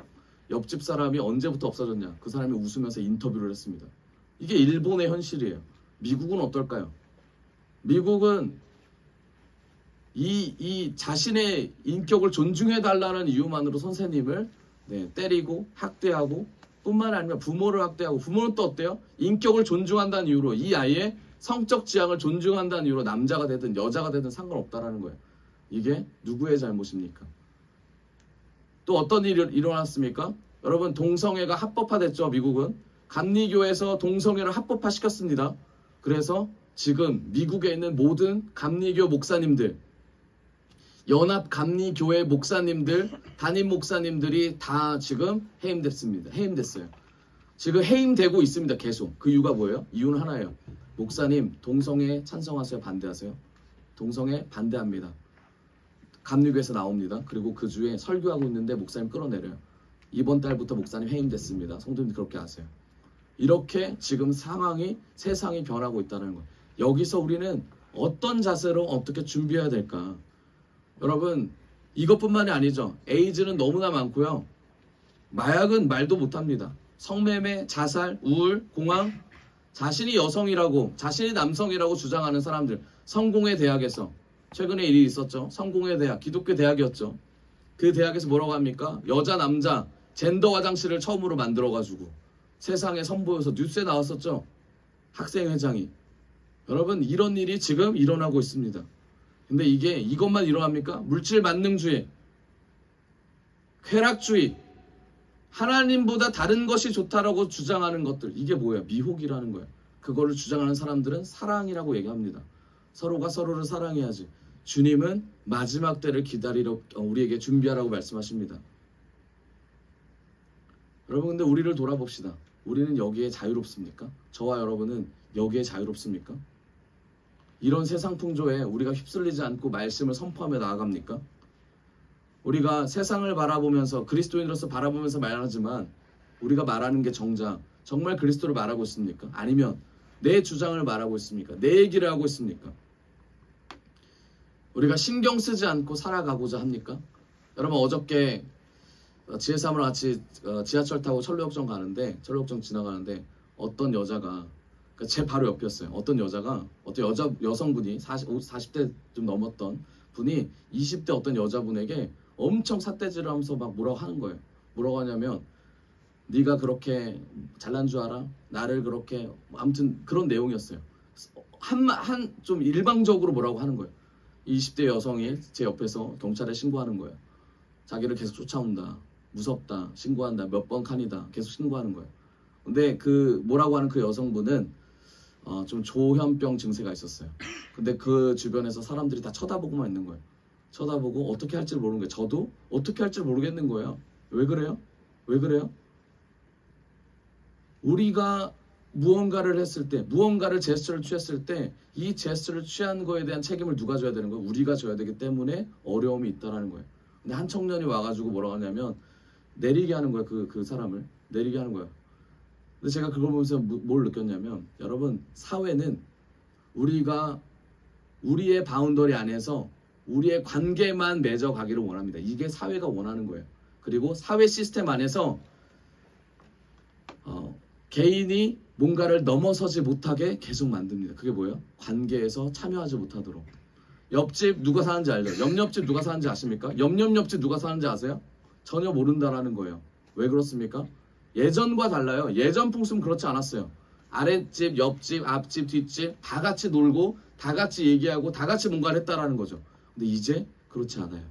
옆집 사람이 언제부터 없어졌냐. 그 사람이 웃으면서 인터뷰를 했습니다. 이게 일본의 현실이에요. 미국은 어떨까요? 미국은 이 자신의 인격을 존중해달라는 이유만으로 선생님을 때리고 학대하고 뿐만 아니라 부모를 학대하고, 부모는 또 어때요? 인격을 존중한다는 이유로, 이 아이의 성적 지향을 존중한다는 이유로 남자가 되든 여자가 되든 상관없다라는 거예요. 이게 누구의 잘못입니까? 또 어떤 일이 일어났습니까? 여러분, 동성애가 합법화됐죠. 미국은 감리교에서 동성애를 합법화시켰습니다. 그래서 지금 미국에 있는 모든 감리교 목사님들, 연합 감리교회 목사님들, 담임 목사님들이 다 지금 해임됐어요. 지금 해임되고 있습니다. 계속. 그 이유가 뭐예요? 이유는 하나예요. 목사님, 동성애 찬성하세요? 반대하세요? 동성애 반대합니다. 감리교에서 나옵니다. 그리고 그 주에 설교하고 있는데 목사님 끌어내려요. 이번 달부터 목사님 해임됐습니다. 성도님들 그렇게 아세요. 이렇게 지금 세상이 변하고 있다는 거예요. 여기서 우리는 어떤 자세로 어떻게 준비해야 될까? 여러분, 이것뿐만이 아니죠. 에이즈는 너무나 많고요. 마약은 말도 못합니다. 성매매, 자살, 우울, 공황, 자신이 여성이라고, 자신이 남성이라고 주장하는 사람들, 성공의 대학에서 최근에 일이 있었죠. 성공의 대학, 기독교 대학이었죠. 그 대학에서 뭐라고 합니까? 여자, 남자, 젠더 화장실을 처음으로 만들어가지고 세상에 선보여서 뉴스에 나왔었죠. 학생회장이. 여러분, 이런 일이 지금 일어나고 있습니다. 근데 이것만 일어납니까? 물질 만능주의, 쾌락주의, 하나님보다 다른 것이 좋다라고 주장하는 것들, 이게 뭐예요? 미혹이라는 거예요. 그거를 주장하는 사람들은 사랑이라고 얘기합니다. 서로가 서로를 사랑해야지. 주님은 마지막 때를 기다리러 우리에게 준비하라고 말씀하십니다. 여러분, 근데 우리를 돌아봅시다. 우리는 여기에 자유롭습니까? 저와 여러분은 여기에 자유롭습니까? 이런 세상 풍조에 우리가 휩쓸리지 않고 말씀을 선포하며 나아갑니까? 우리가 세상을 바라보면서, 그리스도인으로서 바라보면서 말하지만 우리가 말하는 게 정말 그리스도를 말하고 있습니까? 아니면 내 주장을 말하고 있습니까? 내 얘기를 하고 있습니까? 우리가 신경 쓰지 않고 살아가고자 합니까? 여러분, 어저께 지혜삼으로 같이 지하철 타고 철로역정 지나가는데 어떤 여자가, 제 바로 옆이었어요. 어떤 여성분이 40대 좀 넘었던 분이 20대 어떤 여자분에게 엄청 삿대질을 하면서 막 뭐라고 하는 거예요. 뭐라고 하냐면, 네가 그렇게 잘난 줄 알아? 나를 그렇게, 아무튼 그런 내용이었어요. 좀 일방적으로 뭐라고 하는 거예요. 20대 여성이 제 옆에서 경찰에 신고하는 거예요. 자기를 계속 쫓아온다, 무섭다, 신고한다, 몇 번 칸이다, 계속 신고하는 거예요. 근데 그 뭐라고 하는 그 여성분은 좀 조현병 증세가 있었어요. 근데 그 주변에서 사람들이 다 쳐다보고만 있는 거예요. 쳐다보고 어떻게 할지 모르는 거예요. 저도 어떻게 할지 모르겠는 거예요. 왜 그래요? 왜 그래요? 우리가 무언가를 했을 때, 무언가를 제스처를 취했을 때, 이 제스처를 취한 거에 대한 책임을 누가 져야 되는 거예요? 우리가 져야 되기 때문에 어려움이 있다라는 거예요. 근데 한 청년이 와가지고 뭐라고 하냐면, 내리게 하는 거예요. 그 사람을 내리게 하는 거예요. 근데 제가 그걸 보면서 뭘 느꼈냐면, 여러분, 사회는 우리가 우리의 바운더리 안에서 우리의 관계만 맺어가기를 원합니다. 이게 사회가 원하는 거예요. 그리고 사회 시스템 안에서 개인이 뭔가를 넘어서지 못하게 계속 만듭니다. 그게 뭐예요? 관계에서 참여하지 못하도록. 옆집 누가 사는지 알죠? 옆집 누가 사는지 아십니까? 옆집 누가 사는지 아세요? 전혀 모른다라는 거예요. 왜 그렇습니까? 예전과 달라요. 예전 풍습은 그렇지 않았어요. 아랫집, 옆집, 앞집, 뒷집 다 같이 놀고 다 같이 얘기하고 다 같이 뭔가를 했다라는 거죠. 근데 이제 그렇지 않아요.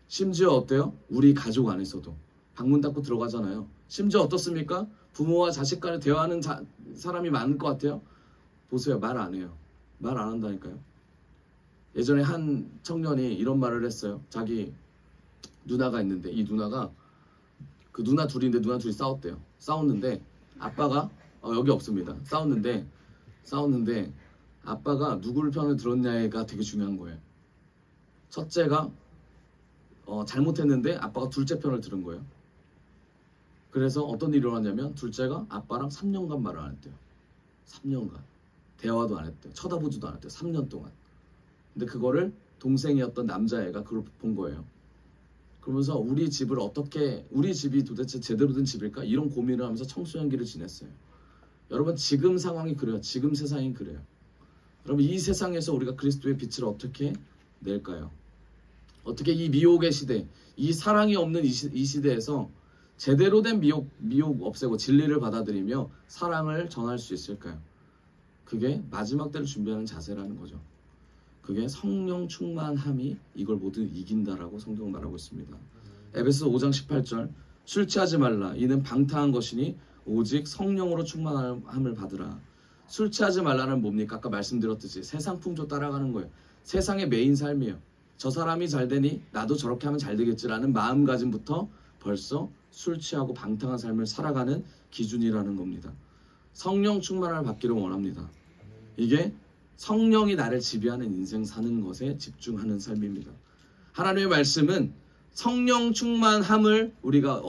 심지어 어때요? 우리 가족 안에서도 방문 닫고 들어가잖아요. 심지어 어떻습니까? 부모와 자식 간에 대화하는 사람이 많을 것 같아요. 보세요. 말 안 해요. 말 안 한다니까요. 예전에 한 청년이 이런 말을 했어요. 자기 누나가 있는데 이 누나가 그 누나 둘인데 누나 둘이 싸웠대요. 싸웠는데 아빠가 여기 없습니다. 싸웠는데 아빠가 누구를 편을 들었냐가 되게 중요한 거예요. 첫째가 잘못했는데 아빠가 둘째 편을 들은 거예요. 그래서 어떤 일이 일어났냐면 둘째가 아빠랑 3년간 말을 안 했대요. 3년간 대화도 안 했대요. 쳐다보지도 않았대요. 3년 동안. 근데 그거를 동생이었던 남자애가 그걸 본 거예요. 그러면서 우리 집이 도대체 제대로 된 집일까? 이런 고민을 하면서 청소년기를 지냈어요. 여러분, 지금 상황이 그래요. 지금 세상이 그래요. 여러분, 이 세상에서 우리가 그리스도의 빛을 어떻게 낼까요? 어떻게 이 미혹의 시대, 이 사랑이 없는 이 시대에서 제대로 된 미혹 없애고 진리를 받아들이며 사랑을 전할 수 있을까요? 그게 마지막 때를 준비하는 자세라는 거죠. 그게 성령 충만함이 이걸 모두 이긴다라고 성경은 말하고 있습니다. 에베소 5장 18절 술 취하지 말라. 이는 방탕한 것이니 오직 성령으로 충만함을 받으라. 술 취하지 말라는 뭡니까? 아까 말씀드렸듯이 세상 풍조 따라가는 거예요. 세상의 메인 삶이에요. 저 사람이 잘 되니 나도 저렇게 하면 잘 되겠지라는 마음가짐부터 벌써 술 취하고 방탕한 삶을 살아가는 기준이라는 겁니다. 성령 충만함을 받기를 원합니다. 이게 성령이 나를 지배하는 인생 사는 것에 집중하는 삶입니다. 하나님의 말씀은 성령 충만함을 우리가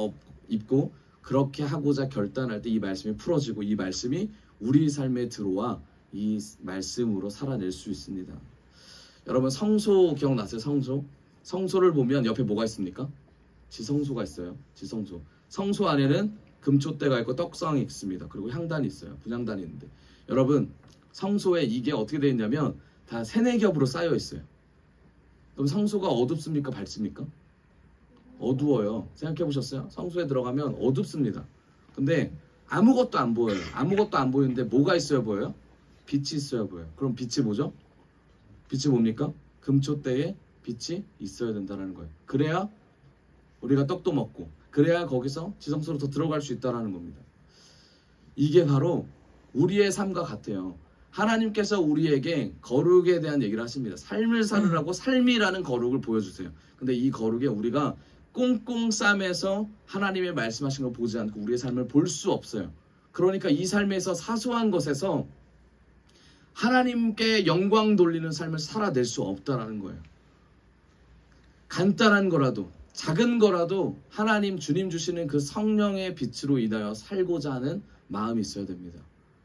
입고 그렇게 하고자 결단할 때 이 말씀이 풀어지고 이 말씀이 우리 삶에 들어와 이 말씀으로 살아낼 수 있습니다. 여러분, 성소 기억나세요? 성소를 보면 옆에 뭐가 있습니까? 지성소가 있어요. 지성소. 성소 안에는 금촛대가 있고 떡상이 있습니다. 그리고 향단이 있어요. 분향단이 있는데, 여러분, 성소에 이게 어떻게 되어 있냐면 다 세네 겹으로 쌓여 있어요. 그럼 성소가 어둡습니까? 밝습니까? 어두워요. 생각해 보셨어요? 성소에 들어가면 어둡습니다. 근데 아무것도 안 보여요. 아무것도 안 보이는데 뭐가 있어야 보여요? 빛이 있어야 보여요. 그럼 빛이 뭐죠? 빛이 뭡니까? 금촛대에 빛이 있어야 된다는 거예요. 그래야 우리가 떡도 먹고, 그래야 거기서 지성소로 더 들어갈 수 있다는 겁니다. 이게 바로 우리의 삶과 같아요. 하나님께서 우리에게 거룩에 대한 얘기를 하십니다. 삶을 살으라고 삶이라는 거룩을 보여주세요. 근데 이 거룩에 우리가 꽁꽁 싸매서 하나님의 말씀하신 걸 보지 않고 우리의 삶을 볼 수 없어요. 그러니까 이 삶에서 사소한 것에서 하나님께 영광 돌리는 삶을 살아낼 수 없다라는 거예요. 간단한 거라도, 작은 거라도 하나님 주님 주시는 그 성령의 빛으로 인하여 살고자 하는 마음이 있어야 됩니다.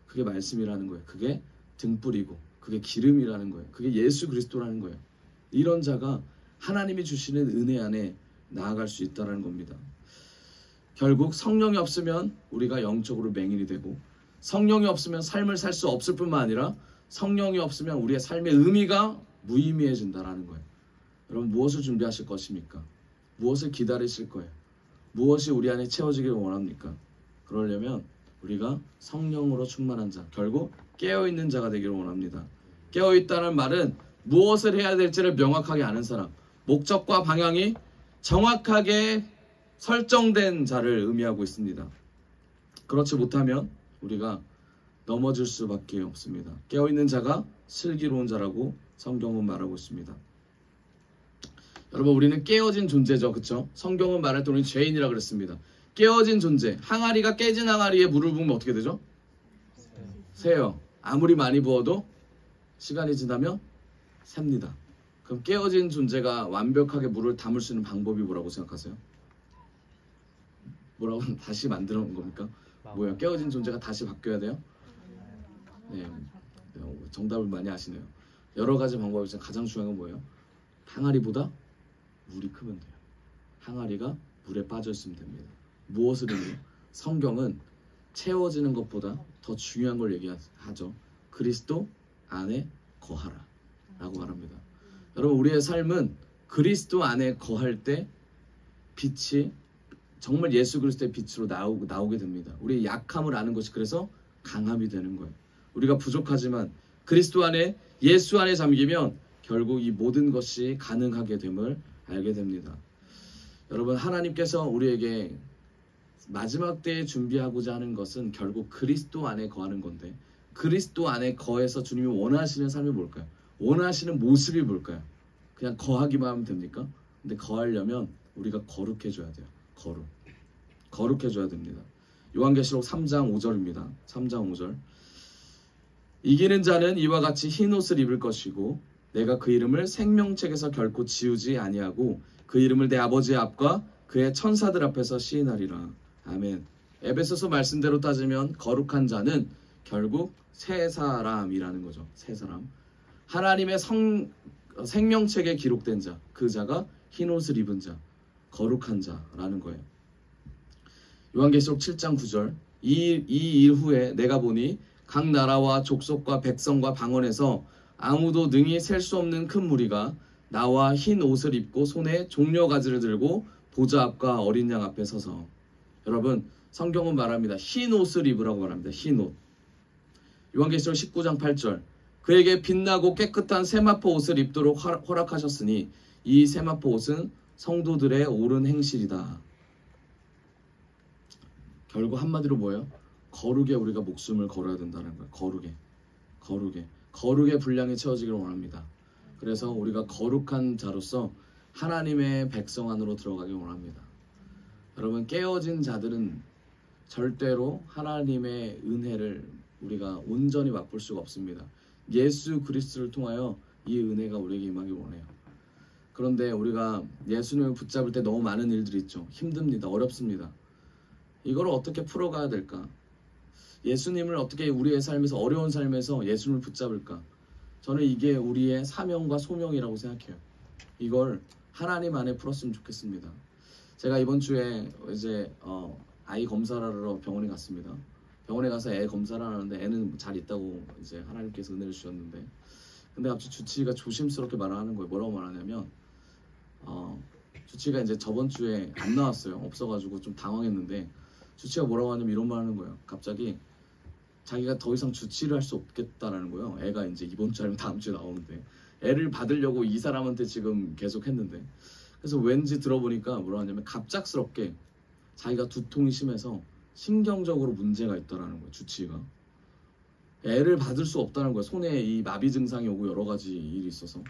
그게 말씀이라는 거예요. 그게 등불이고, 그게 기름이라는 거예요. 그게 예수 그리스도라는 거예요. 이런 자가 하나님이 주시는 은혜 안에 나아갈 수 있다는 겁니다. 결국 성령이 없으면 우리가 영적으로 맹인이 되고, 성령이 없으면 삶을 살 수 없을 뿐만 아니라 성령이 없으면 우리의 삶의 의미가 무의미해진다는 거예요. 여러분, 무엇을 준비하실 것입니까? 무엇을 기다리실 거예요? 무엇이 우리 안에 채워지기를 원합니까? 그러려면 우리가 성령으로 충만한 자, 결국 깨어있는 자가 되기를 원합니다. 깨어있다는 말은 무엇을 해야 될지를 명확하게 아는 사람, 목적과 방향이 정확하게 설정된 자를 의미하고 있습니다. 그렇지 못하면 우리가 넘어질 수밖에 없습니다. 깨어있는 자가 슬기로운 자라고 성경은 말하고 있습니다. 여러분, 우리는 깨어진 존재죠. 그렇죠? 성경은 말할 때 우리는 죄인이라 그랬습니다. 깨어진 존재. 항아리가 깨진 항아리에 물을 부으면 어떻게 되죠? 새요. 아무리 많이 부어도 시간이 지나면 셉니다. 그럼 깨어진 존재가 완벽하게 물을 담을 수 있는 방법이 뭐라고 생각하세요? 뭐라고? 다시 만들어 놓은 겁니까? 뭐야? 깨어진 존재가 다시 바뀌어야 돼요? 네, 정답을 많이 아시네요. 여러 가지 방법이 있지만 가장 중요한 건 뭐예요? 항아리보다 물이 크면 돼요. 항아리가 물에 빠져 있으면 됩니다. 무엇을 의미해요? 성경은 채워지는 것보다 더 중요한 걸 얘기하죠. 그리스도 안에 거하라 라고 말합니다. 여러분, 우리의 삶은 그리스도 안에 거할 때 빛이 정말 예수 그리스도의 빛으로 나오게 됩니다. 우리의 약함을 아는 것이 그래서 강함이 되는 거예요. 우리가 부족하지만 그리스도 안에, 예수 안에 잠기면 결국 이 모든 것이 가능하게 됨을 알게 됩니다. 여러분, 하나님께서 우리에게 마지막 때에 준비하고자 하는 것은 결국 그리스도 안에 거하는 건데, 그리스도 안에 거해서 주님이 원하시는 삶이 뭘까요? 원하시는 모습이 뭘까요? 그냥 거하기만 하면 됩니까? 근데 거하려면 우리가 거룩해져야 돼요. 거룩. 거룩해져야 됩니다. 요한계시록 3장 5절입니다. 3장 5절. 이기는 자는 이와 같이 흰 옷을 입을 것이고 내가 그 이름을 생명책에서 결코 지우지 아니하고 그 이름을 내 아버지의 앞과 그의 천사들 앞에서 시인하리라. 아멘. 에베소서 말씀대로 따지면 거룩한 자는 결국 새 사람이라는 거죠. 새 사람. 하나님의 생명책에 기록된 자, 그 자가 흰 옷을 입은 자, 거룩한 자라는 거예요. 요한계시록 7장 9절. 이 일 후에 내가 보니 각 나라와 족속과 백성과 방언에서 아무도 능히 셀 수 없는 큰 무리가 나와 흰 옷을 입고 손에 종려가지를 들고 보좌 앞과 어린 양 앞에 서서. 여러분, 성경은 말합니다. 흰 옷을 입으라고 말합니다. 흰 옷. 요한계시록 19장 8절. 그에게 빛나고 깨끗한 세마포 옷을 입도록 허락하셨으니 이 세마포 옷은 성도들의 옳은 행실이다. 결국 한마디로 뭐예요? 거룩에 우리가 목숨을 걸어야 된다는 거예요. 거룩의 분량이 채워지기를 원합니다. 그래서 우리가 거룩한 자로서 하나님의 백성 안으로 들어가길 원합니다. 여러분, 깨어진 자들은 절대로 하나님의 은혜를 우리가 온전히 맛볼 수가 없습니다. 예수 그리스도를 통하여 이 은혜가 우리에게 임하길 원해요. 그런데 우리가 예수님을 붙잡을 때 너무 많은 일들이 있죠. 힘듭니다. 어렵습니다. 이걸 어떻게 풀어가야 될까? 예수님을 어떻게 우리의 삶에서, 어려운 삶에서 예수님을 붙잡을까? 저는 이게 우리의 사명과 소명이라고 생각해요. 이걸 하나님 안에 풀었으면 좋겠습니다. 제가 이번 주에 이제 아이 검사를 하러 병원에 갔습니다. 병원에 가서 애 검사를 하는데 애는 잘 있다고 이제 하나님께서 은혜를 주셨는데, 근데 갑자기 주치의가 조심스럽게 말을 하는 거예요. 뭐라고 말하냐면 주치의가 이제 저번 주에 안 나왔어요. 없어가지고 좀 당황했는데 주치의가 뭐라고 하냐면 이런 말 하는 거예요. 갑자기 자기가 더 이상 주치의를 할 수 없겠다라는 거예요. 애가 이제 이번 주 아니면 다음 주에 나오는데 애를 받으려고 이 사람한테 지금 계속 했는데, 그래서 왠지 들어보니까 뭐라 하냐면 갑작스럽게 자기가 두통이 심해서 신경적으로 문제가 있다라는 거예요. 주치의가 애를 받을 수 없다는 거예요. 손에 이 마비 증상이 오고 여러 가지 일이 있어서.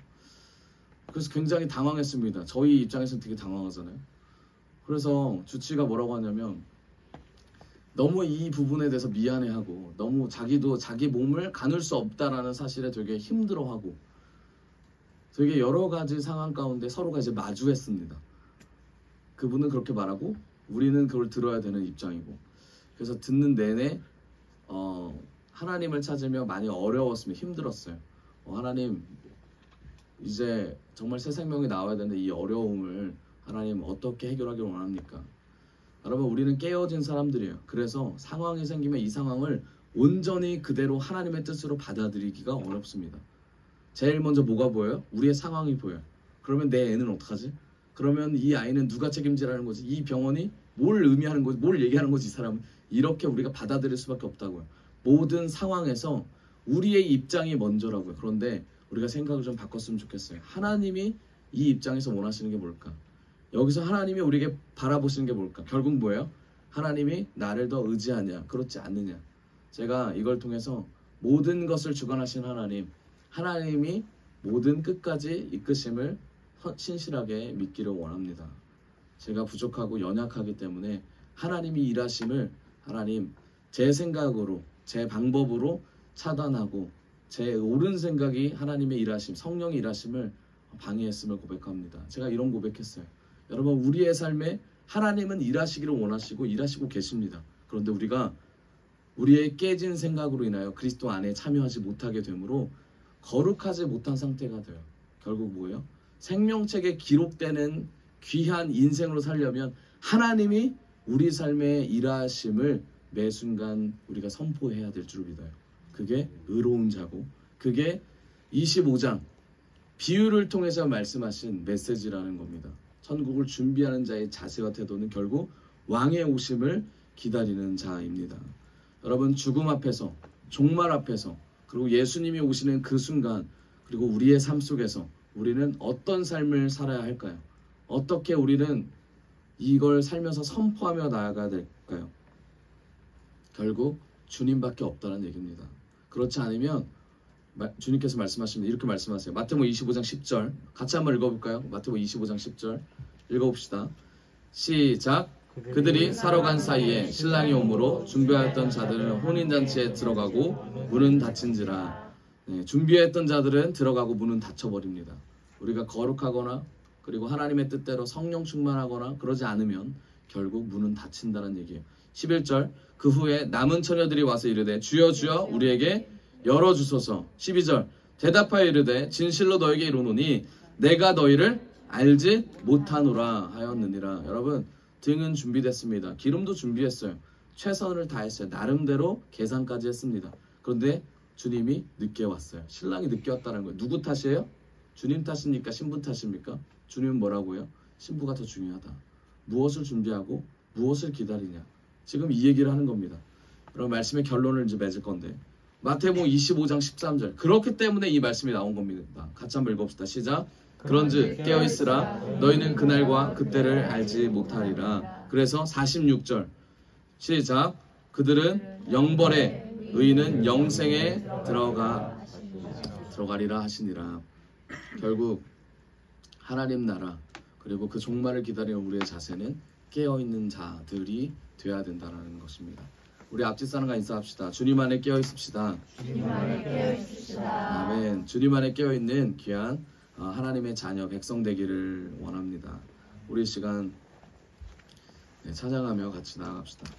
그래서 굉장히 당황했습니다. 저희 입장에서는 되게 당황하잖아요. 그래서 주치의가 뭐라고 하냐면 너무 이 부분에 대해서 미안해하고 너무 자기도 자기 몸을 가눌 수 없다라는 사실에 되게 힘들어하고 되게 여러 가지 상황 가운데 서로가 이제 마주했습니다. 그분은 그렇게 말하고 우리는 그걸 들어야 되는 입장이고, 그래서 듣는 내내 하나님을 찾으며 많이 어려웠습니다. 힘들었어요. 하나님, 이제 정말 새 생명이 나와야 되는데 이 어려움을 하나님 어떻게 해결하길 원합니까? 여러분, 우리는 깨어진 사람들이에요. 그래서 상황이 생기면 이 상황을 온전히 그대로 하나님의 뜻으로 받아들이기가 어렵습니다. 제일 먼저 뭐가 보여요? 우리의 상황이 보여요. 그러면 내 애는 어떡하지? 그러면 이 아이는 누가 책임지라는 거지? 이 병원이 뭘 의미하는 거지? 뭘 얘기하는 거지? 이 사람은? 이렇게 우리가 받아들일 수밖에 없다고요. 모든 상황에서 우리의 입장이 먼저라고요. 그런데 우리가 생각을 좀 바꿨으면 좋겠어요. 하나님이 이 입장에서 원하시는 게 뭘까? 여기서 하나님이 우리에게 바라보시는 게 뭘까? 결국 뭐예요? 하나님이 나를 더 의지하냐? 그렇지 않느냐? 제가 이걸 통해서 모든 것을 주관하신 하나님이 모든 끝까지 이끄심을 신실하게 믿기를 원합니다. 제가 부족하고 연약하기 때문에 하나님이 일하심을 하나님 제 생각으로, 제 방법으로 차단하고 제 옳은 생각이 하나님의 일하심, 성령의 일하심을 방해했음을 고백합니다. 제가 이런 고백했어요. 여러분, 우리의 삶에 하나님은 일하시기를 원하시고 일하시고 계십니다. 그런데 우리가 우리의 깨진 생각으로 인하여 그리스도 안에 참여하지 못하게 되므로 거룩하지 못한 상태가 돼요. 결국 뭐예요? 생명책에 기록되는 귀한 인생으로 살려면 하나님이 우리 삶에 일하심을 매 순간 우리가 선포해야 될 줄 믿어요. 그게 의로운 자고, 그게 25장 비유를 통해서 말씀하신 메시지라는 겁니다. 천국을 준비하는 자의 자세와 태도는 결국 왕의 오심을 기다리는 자입니다. 여러분, 죽음 앞에서, 종말 앞에서, 그리고 예수님이 오시는 그 순간, 그리고 우리의 삶 속에서 우리는 어떤 삶을 살아야 할까요? 어떻게 우리는 이걸 살면서 선포하며 나아가야 될까요? 결국 주님밖에 없다는 얘기입니다. 그렇지 않으면 주님께서 말씀하십니다. 이렇게 말씀하세요. 마태복음 25장 10절 같이 한번 읽어볼까요? 마태복음 25장 10절 읽어봅시다. 시작. 그들이 사러 간 사이에 신랑이 오므로 준비하였던 자들은 혼인잔치에 들어가고 문은 닫힌지라. 준비했던 자들은 들어가고 문은 닫혀버립니다. 우리가 거룩하거나 그리고 하나님의 뜻대로 성령 충만하거나 그러지 않으면 결국 문은 닫힌다는 얘기예요. 11절 그 후에 남은 처녀들이 와서 이르되 주여 주여 우리에게 열어주소서. 12절 대답하여 이르되 진실로 너에게 이르노니 내가 너희를 알지 못하노라 하였느니라. 여러분 등은 준비됐습니다. 기름도 준비했어요. 최선을 다했어요. 나름대로 계산까지 했습니다. 그런데 주님이 늦게 왔어요. 신랑이 늦게 왔다는 거예요. 누구 탓이에요? 주님 탓입니까? 신부 탓입니까? 주님은 뭐라고요? 신부가 더 중요하다. 무엇을 준비하고 무엇을 기다리냐. 지금 이 얘기를 하는 겁니다. 그럼 말씀의 결론을 이제 맺을 건데 마태복음 25장 13절 그렇기 때문에 이 말씀이 나온 겁니다. 같이 한번 읽어봅시다. 시작. 그런즉 깨어있으라 너희는 그날과 그때를 알지 못하리라. 그래서 46절 시작. 그들은 영벌에 의인은 영생에 들어가리라 하시니라. 결국 하나님 나라 그리고 그 종말을 기다리는 우리의 자세는 깨어있는 자들이 되어야 된다는 것입니다. 우리 앞집 사람과 인사합시다. 주님 안에 깨어있읍시다. 주님 안에 깨어있읍시다. 아멘. 주님 안에 깨어있는 귀한 하나님의 자녀 백성 되기를 원합니다. 우리 시간 찬양하며 같이 나아갑시다.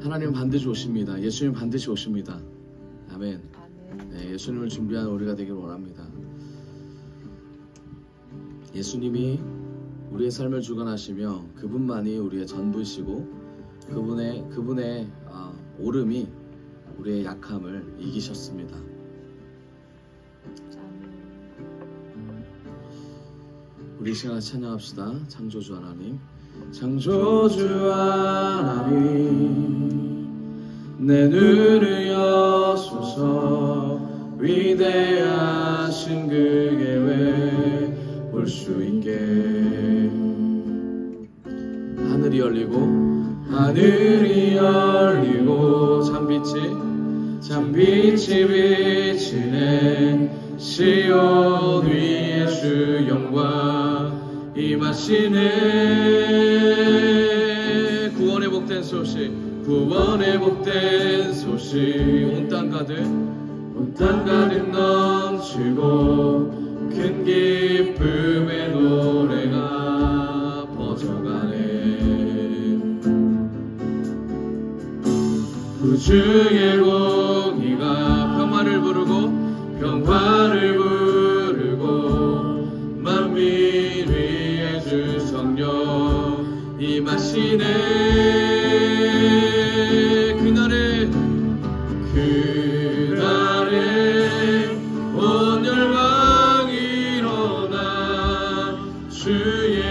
하나님 반드시 오십니다. 예수님 반드시 오십니다. 아멘. 네, 예수님을 준비하는 우리가 되길 원합니다. 예수님이 우리의 삶을 주관하시며 그분만이 우리의 전부이시고 그분의 오름이 우리의 약함을 이기셨습니다. 우리 시간 찬양합시다. 창조주 하나님. 창조주 하나님 내 눈을 여소서. 위대하신 그 계획 볼 수 있게. 하늘이 열리고 잠빛이 비치네. 시온 위에 주 영광 임하시네. 구원의 복된 소식 온 땅 가득 넘치고 큰 기쁨의 노래가 퍼져가네. 구주의 공의가 평화를 부르고 만민 위에 주 성령 임하시네. 그날에 온 열방이 일어나 주의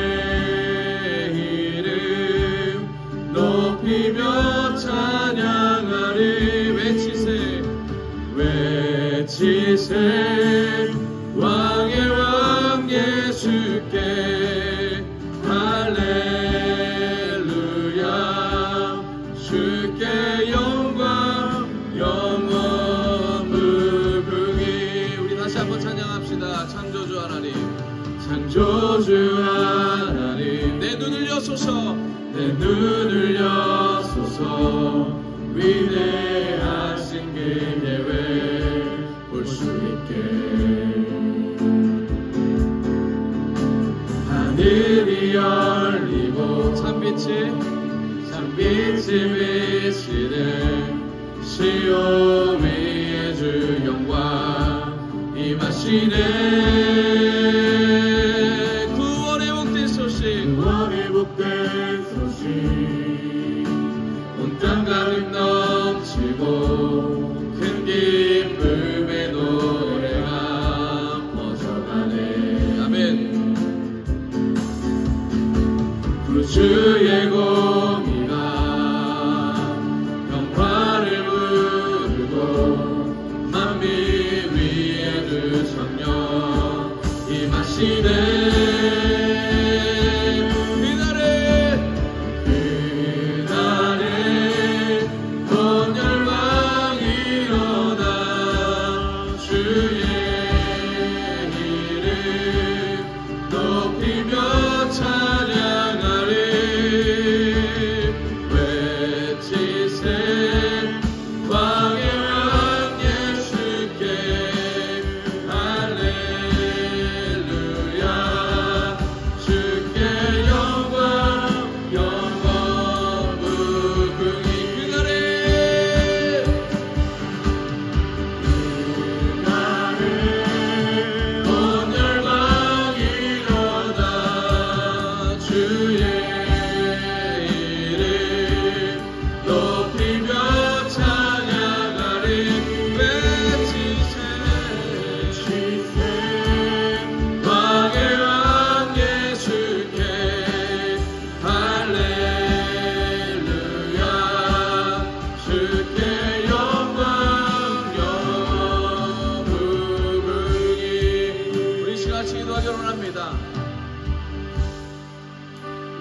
이름 높이며 찬양하리. 외치세 왕의 왕 예수께 할렐루야. 주께 영광 무궁히. 우리 다시 한번 찬양합시다. 창조주 하나님 내 눈을 여소서. 위대하신 그 계획 볼 수 있게. 하늘이 열리고 잠빛이 비치네. 시온 위에 주 영광 임하시네. 구원의 복된 소식 온 땅 가득 넘치고 큰 기쁨의 주의 공의가 평화를 부르고 만민 위에 그 성령 임하시네.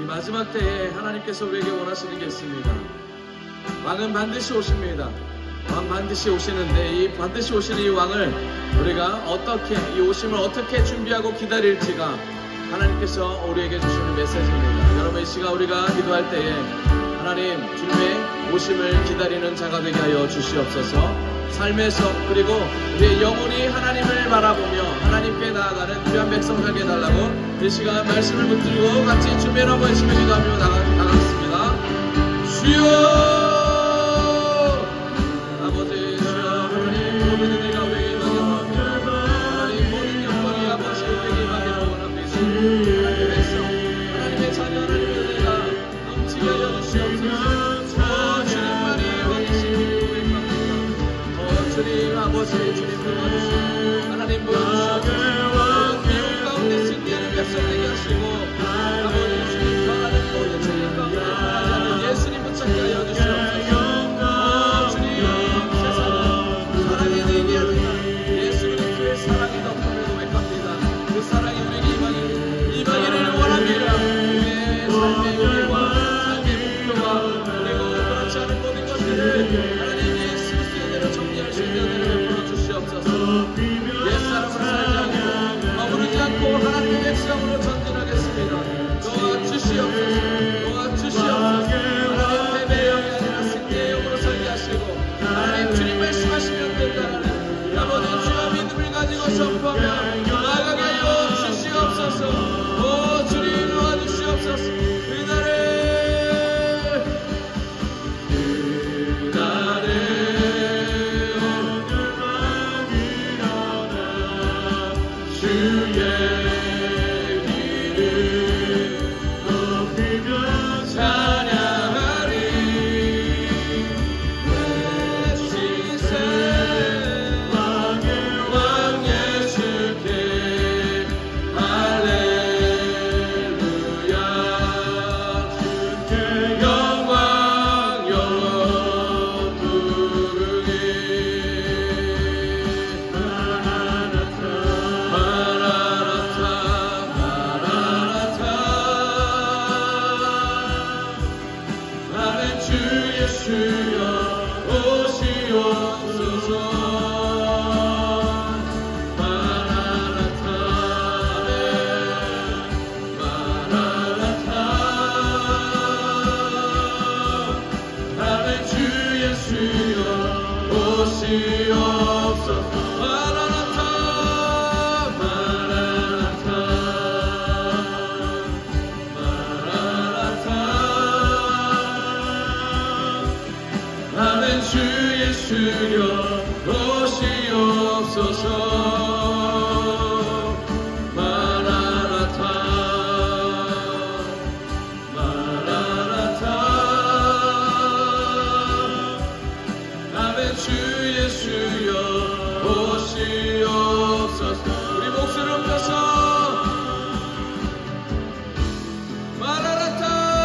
마지막 때에 하나님께서 우리에게 원하시는 게 있습니다. 왕은 반드시 오십니다. 왕 반드시 오시는데 이 반드시 오시는 이 왕을 우리가 어떻게 이 오심을 어떻게 준비하고 기다릴지가 하나님께서 우리에게 주시는 메시지입니다. 여러분 이 시간 우리가 기도할 때에 하나님 주님의 오심을 기다리는 자가 되게 하여 주시옵소서. 삶에서 그리고 우리의 영혼이 하나님을 바라보며 하나님께 나아가는 귀한 백성 되게 해달라고 이 시간 말씀을 붙들고 같이 주님의 이름 외치며 기도하며 나가겠습니다. 주여 아버지 주여 하나님 모든 은혜가 우리에게 임하기를 원합니다. 하나님 모든 영광이 아버지에게 임하기를 원합니다. 하나님의 백성 하나님의 자녀 하나님의 은혜가 넘치게 하여 주시옵소서. 주님만이 왕이시니 주님 아버지 주님 도와주시고 하나님 보여주시옵소서. 미움 가운데 승리하는 백성 되게 하시고 아버지 주님 변하는 모든 죄인 가운데 변하지 않는 예수님 붙잡게 하여 주시옵소서. 주님 세상은 사랑이 되게 하지만 예수 그리스도의 사랑이 덮음을 고백합니다. 그 사랑이 우리에게 임하기를 원합니다. 우리의 삶의 의미와 삶의 목표와 그리고 그렇지 않은 모든 것들을 하나님 예수 정리할 수 있는 은혜를 베풀어 주시옵소서. 옛사람으로 살지 않고 머무르지 않고 하나님의 백성으로 전진하겠습니다. 도와주시옵소서. 도와주시옵소서. 하나님 패배의 영이 아니라 승리의 영으로 살게 하시고 하나님 주님 말씀하시면 된다는 아버지 주와 믿음을 가지고 선포하며 나아가게 하여 주시옵소서. 오 주님 도와주시옵소서. 그날에 우리 목소리를 높여서 마라나타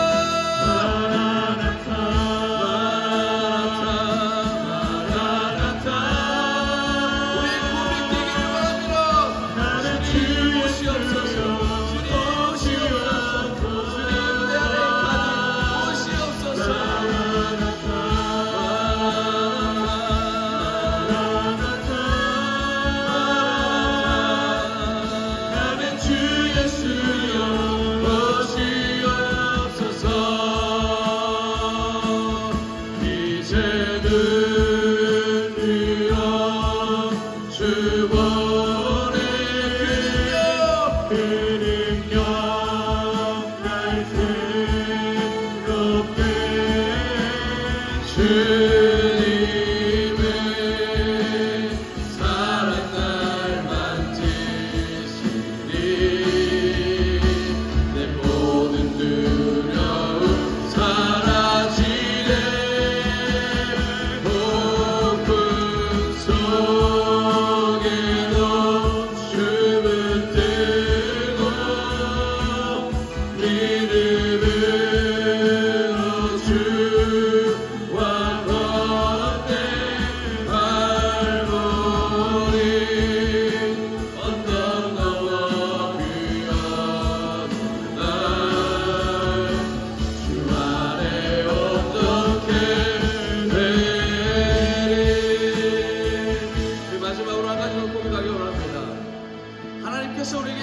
믿음으로 주와 걷네 발보리 언덕 넘어 귀한 날 주 안에 어떻게 되리. 마지막으로 한 가지 고백하기 원합니다. 하나님께서 우리에게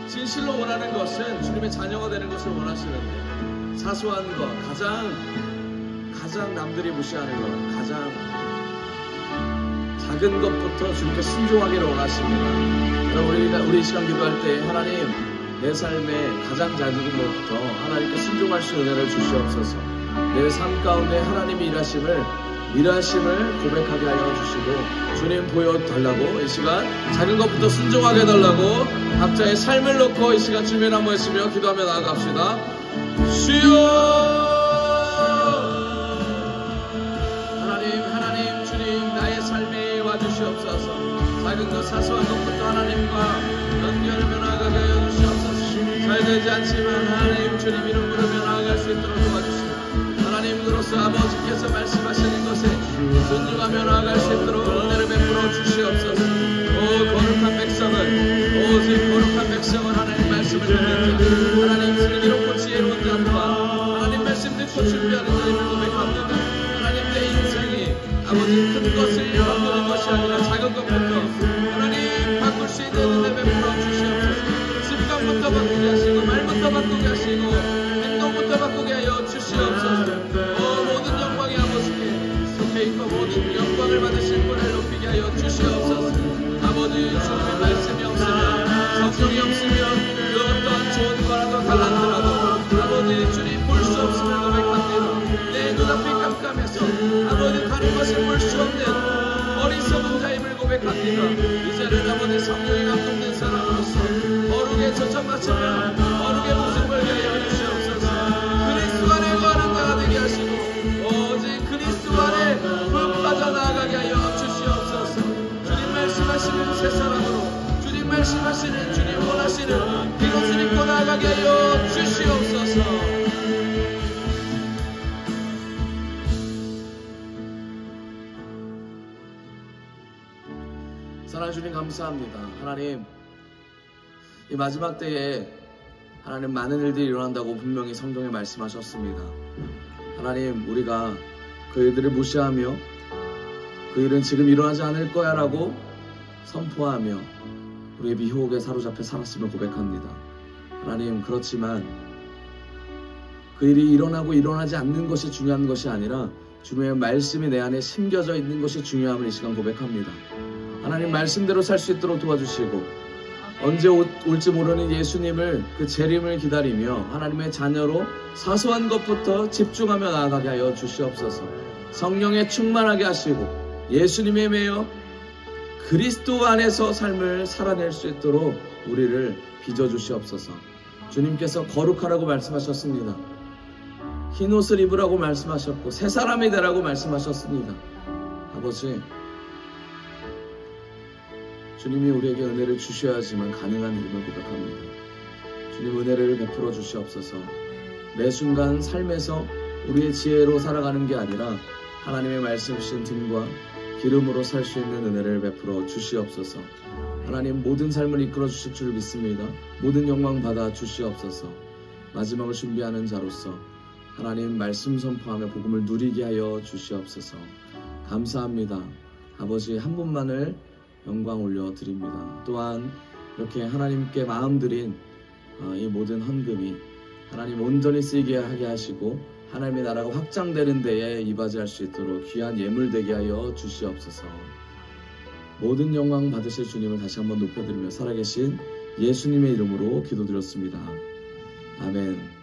진실로 원하는 것은 주님의 자녀가 되는 것을 원하시는데, 사소한 것, 가장 남들이 무시하는 것, 가장 작은 것부터 주님께 순종하기를 원하십니다. 여러분, 우리 이 시간 기도할 때 하나님, 내 삶의 가장 작은 것부터 하나님께 순종할 수 있는 은혜를 주시옵소서. 내 삶 가운데 하나님이 일하심을 고백하게 하여 주시고, 주님 보여달라고, 이 시간 작은 것부터 순종하게 해달라고 각자의 삶을 놓고 이 시간 주님 한번 했으며 기도하며 나아갑시다. 주여, 하나님 주님 나의 삶에 와주시옵소서. 작은 것 사소한 것부터 하나님과 연결하며 나아가게 하여 주시옵소서. 잘 되지 않지만 하나님 주님 이름 부르며 나아갈 수 있도록 도와주시옵소서. 하나님, 그로서 아버지께서 말씀하시는 것에 순종하며 나아갈 수 있도록 은혜를 베풀어 주시옵소서. 거룩한 백성은, 오직 거룩한 백성은 하나님 말씀을 듣는 자, 하나님 슬기롭고 지혜로운 자들과 하나님 말씀 듣고 준비하는 자임을 고백합니다. 하나님, 내 인생이 아버지 큰 것을 바꾸는 것이 아니라 작은 것부터 하나님 바꿀 수 있는 은혜 베풀어 주시옵소서. 습관부터 바꾸게 하시고, 말부터 바꾸게 하시고, 행동부터 바꾸게 하여 주시옵소서. 모든 영광이 아버지께 속해 있고 모든 영광을 받으실 분을 높이게 하여 주시옵소서. 아버지, 주님의 말씀이 없으면, 성령이 없으면 그 어떠한 좋은 거라도 달란트라도 아버지 주님 볼 수 없음을 고백합니다. 내 눈앞이 깜깜해서 아버지 다른 것을 볼 수 없는 어리석은 자임을 고백합니다. 이제는 아버지 성령이 감동된 사람으로서 거룩에 초청맞추며 거룩의 모습을 보게 하여 주시옵소서. 그리스도 안에 거하는 자가 되게 하시고 오직 그리스도 안에 푹 빠져나가게 하여 주시옵소서. 주님 말씀하시는 새 사람으로, 주님 말씀하시는, 주님 원하시는 비롯을 입고 나아가게 하여 주시옵소서. 사랑하는 주님, 감사합니다. 하나님, 이 마지막 때에 하나님 많은 일들이 일어난다고 분명히 성경에 말씀하셨습니다. 하나님, 우리가 그 일들을 무시하며 그 일은 지금 일어나지 않을 거야 라고 선포하며 우리의 미혹에 사로잡혀 살았음을 고백합니다. 하나님, 그렇지만 그 일이 일어나고 일어나지 않는 것이 중요한 것이 아니라 주님의 말씀이 내 안에 심겨져 있는 것이 중요함을 이 시간 고백합니다. 하나님, 말씀대로 살 수 있도록 도와주시고 언제 올지 모르는 예수님을, 그 재림을 기다리며 하나님의 자녀로 사소한 것부터 집중하며 나아가게 하여 주시옵소서. 성령에 충만하게 하시고 예수님에 매여 그리스도 안에서 삶을 살아낼 수 있도록 우리를 빚어주시옵소서. 주님께서 거룩하라고 말씀하셨습니다. 흰옷을 입으라고 말씀하셨고 새 사람이 되라고 말씀하셨습니다. 아버지, 주님이 우리에게 은혜를 주셔야지만 가능한 일임을 고백합니다. 주님, 은혜를 베풀어 주시옵소서. 매 순간 삶에서 우리의 지혜로 살아가는 게 아니라 하나님의 말씀이신 등과 기름으로 살 수 있는 은혜를 베풀어 주시옵소서. 하나님, 모든 삶을 이끌어 주실 줄 믿습니다. 모든 영광 받아 주시옵소서. 마지막을 준비하는 자로서 하나님 말씀 선포하며 복음을 누리게 하여 주시옵소서. 감사합니다. 아버지, 한 분만을 영광 올려드립니다. 또한 이렇게 하나님께 마음 드린 이 모든 헌금이 하나님 온전히 쓰이게 하게 하시고 하나님의 나라가 확장되는 데에 이바지할 수 있도록 귀한 예물 되게 하여 주시옵소서. 모든 영광 받으실 주님을 다시 한번 높여드리며 살아계신 예수님의 이름으로 기도드렸습니다. 아멘.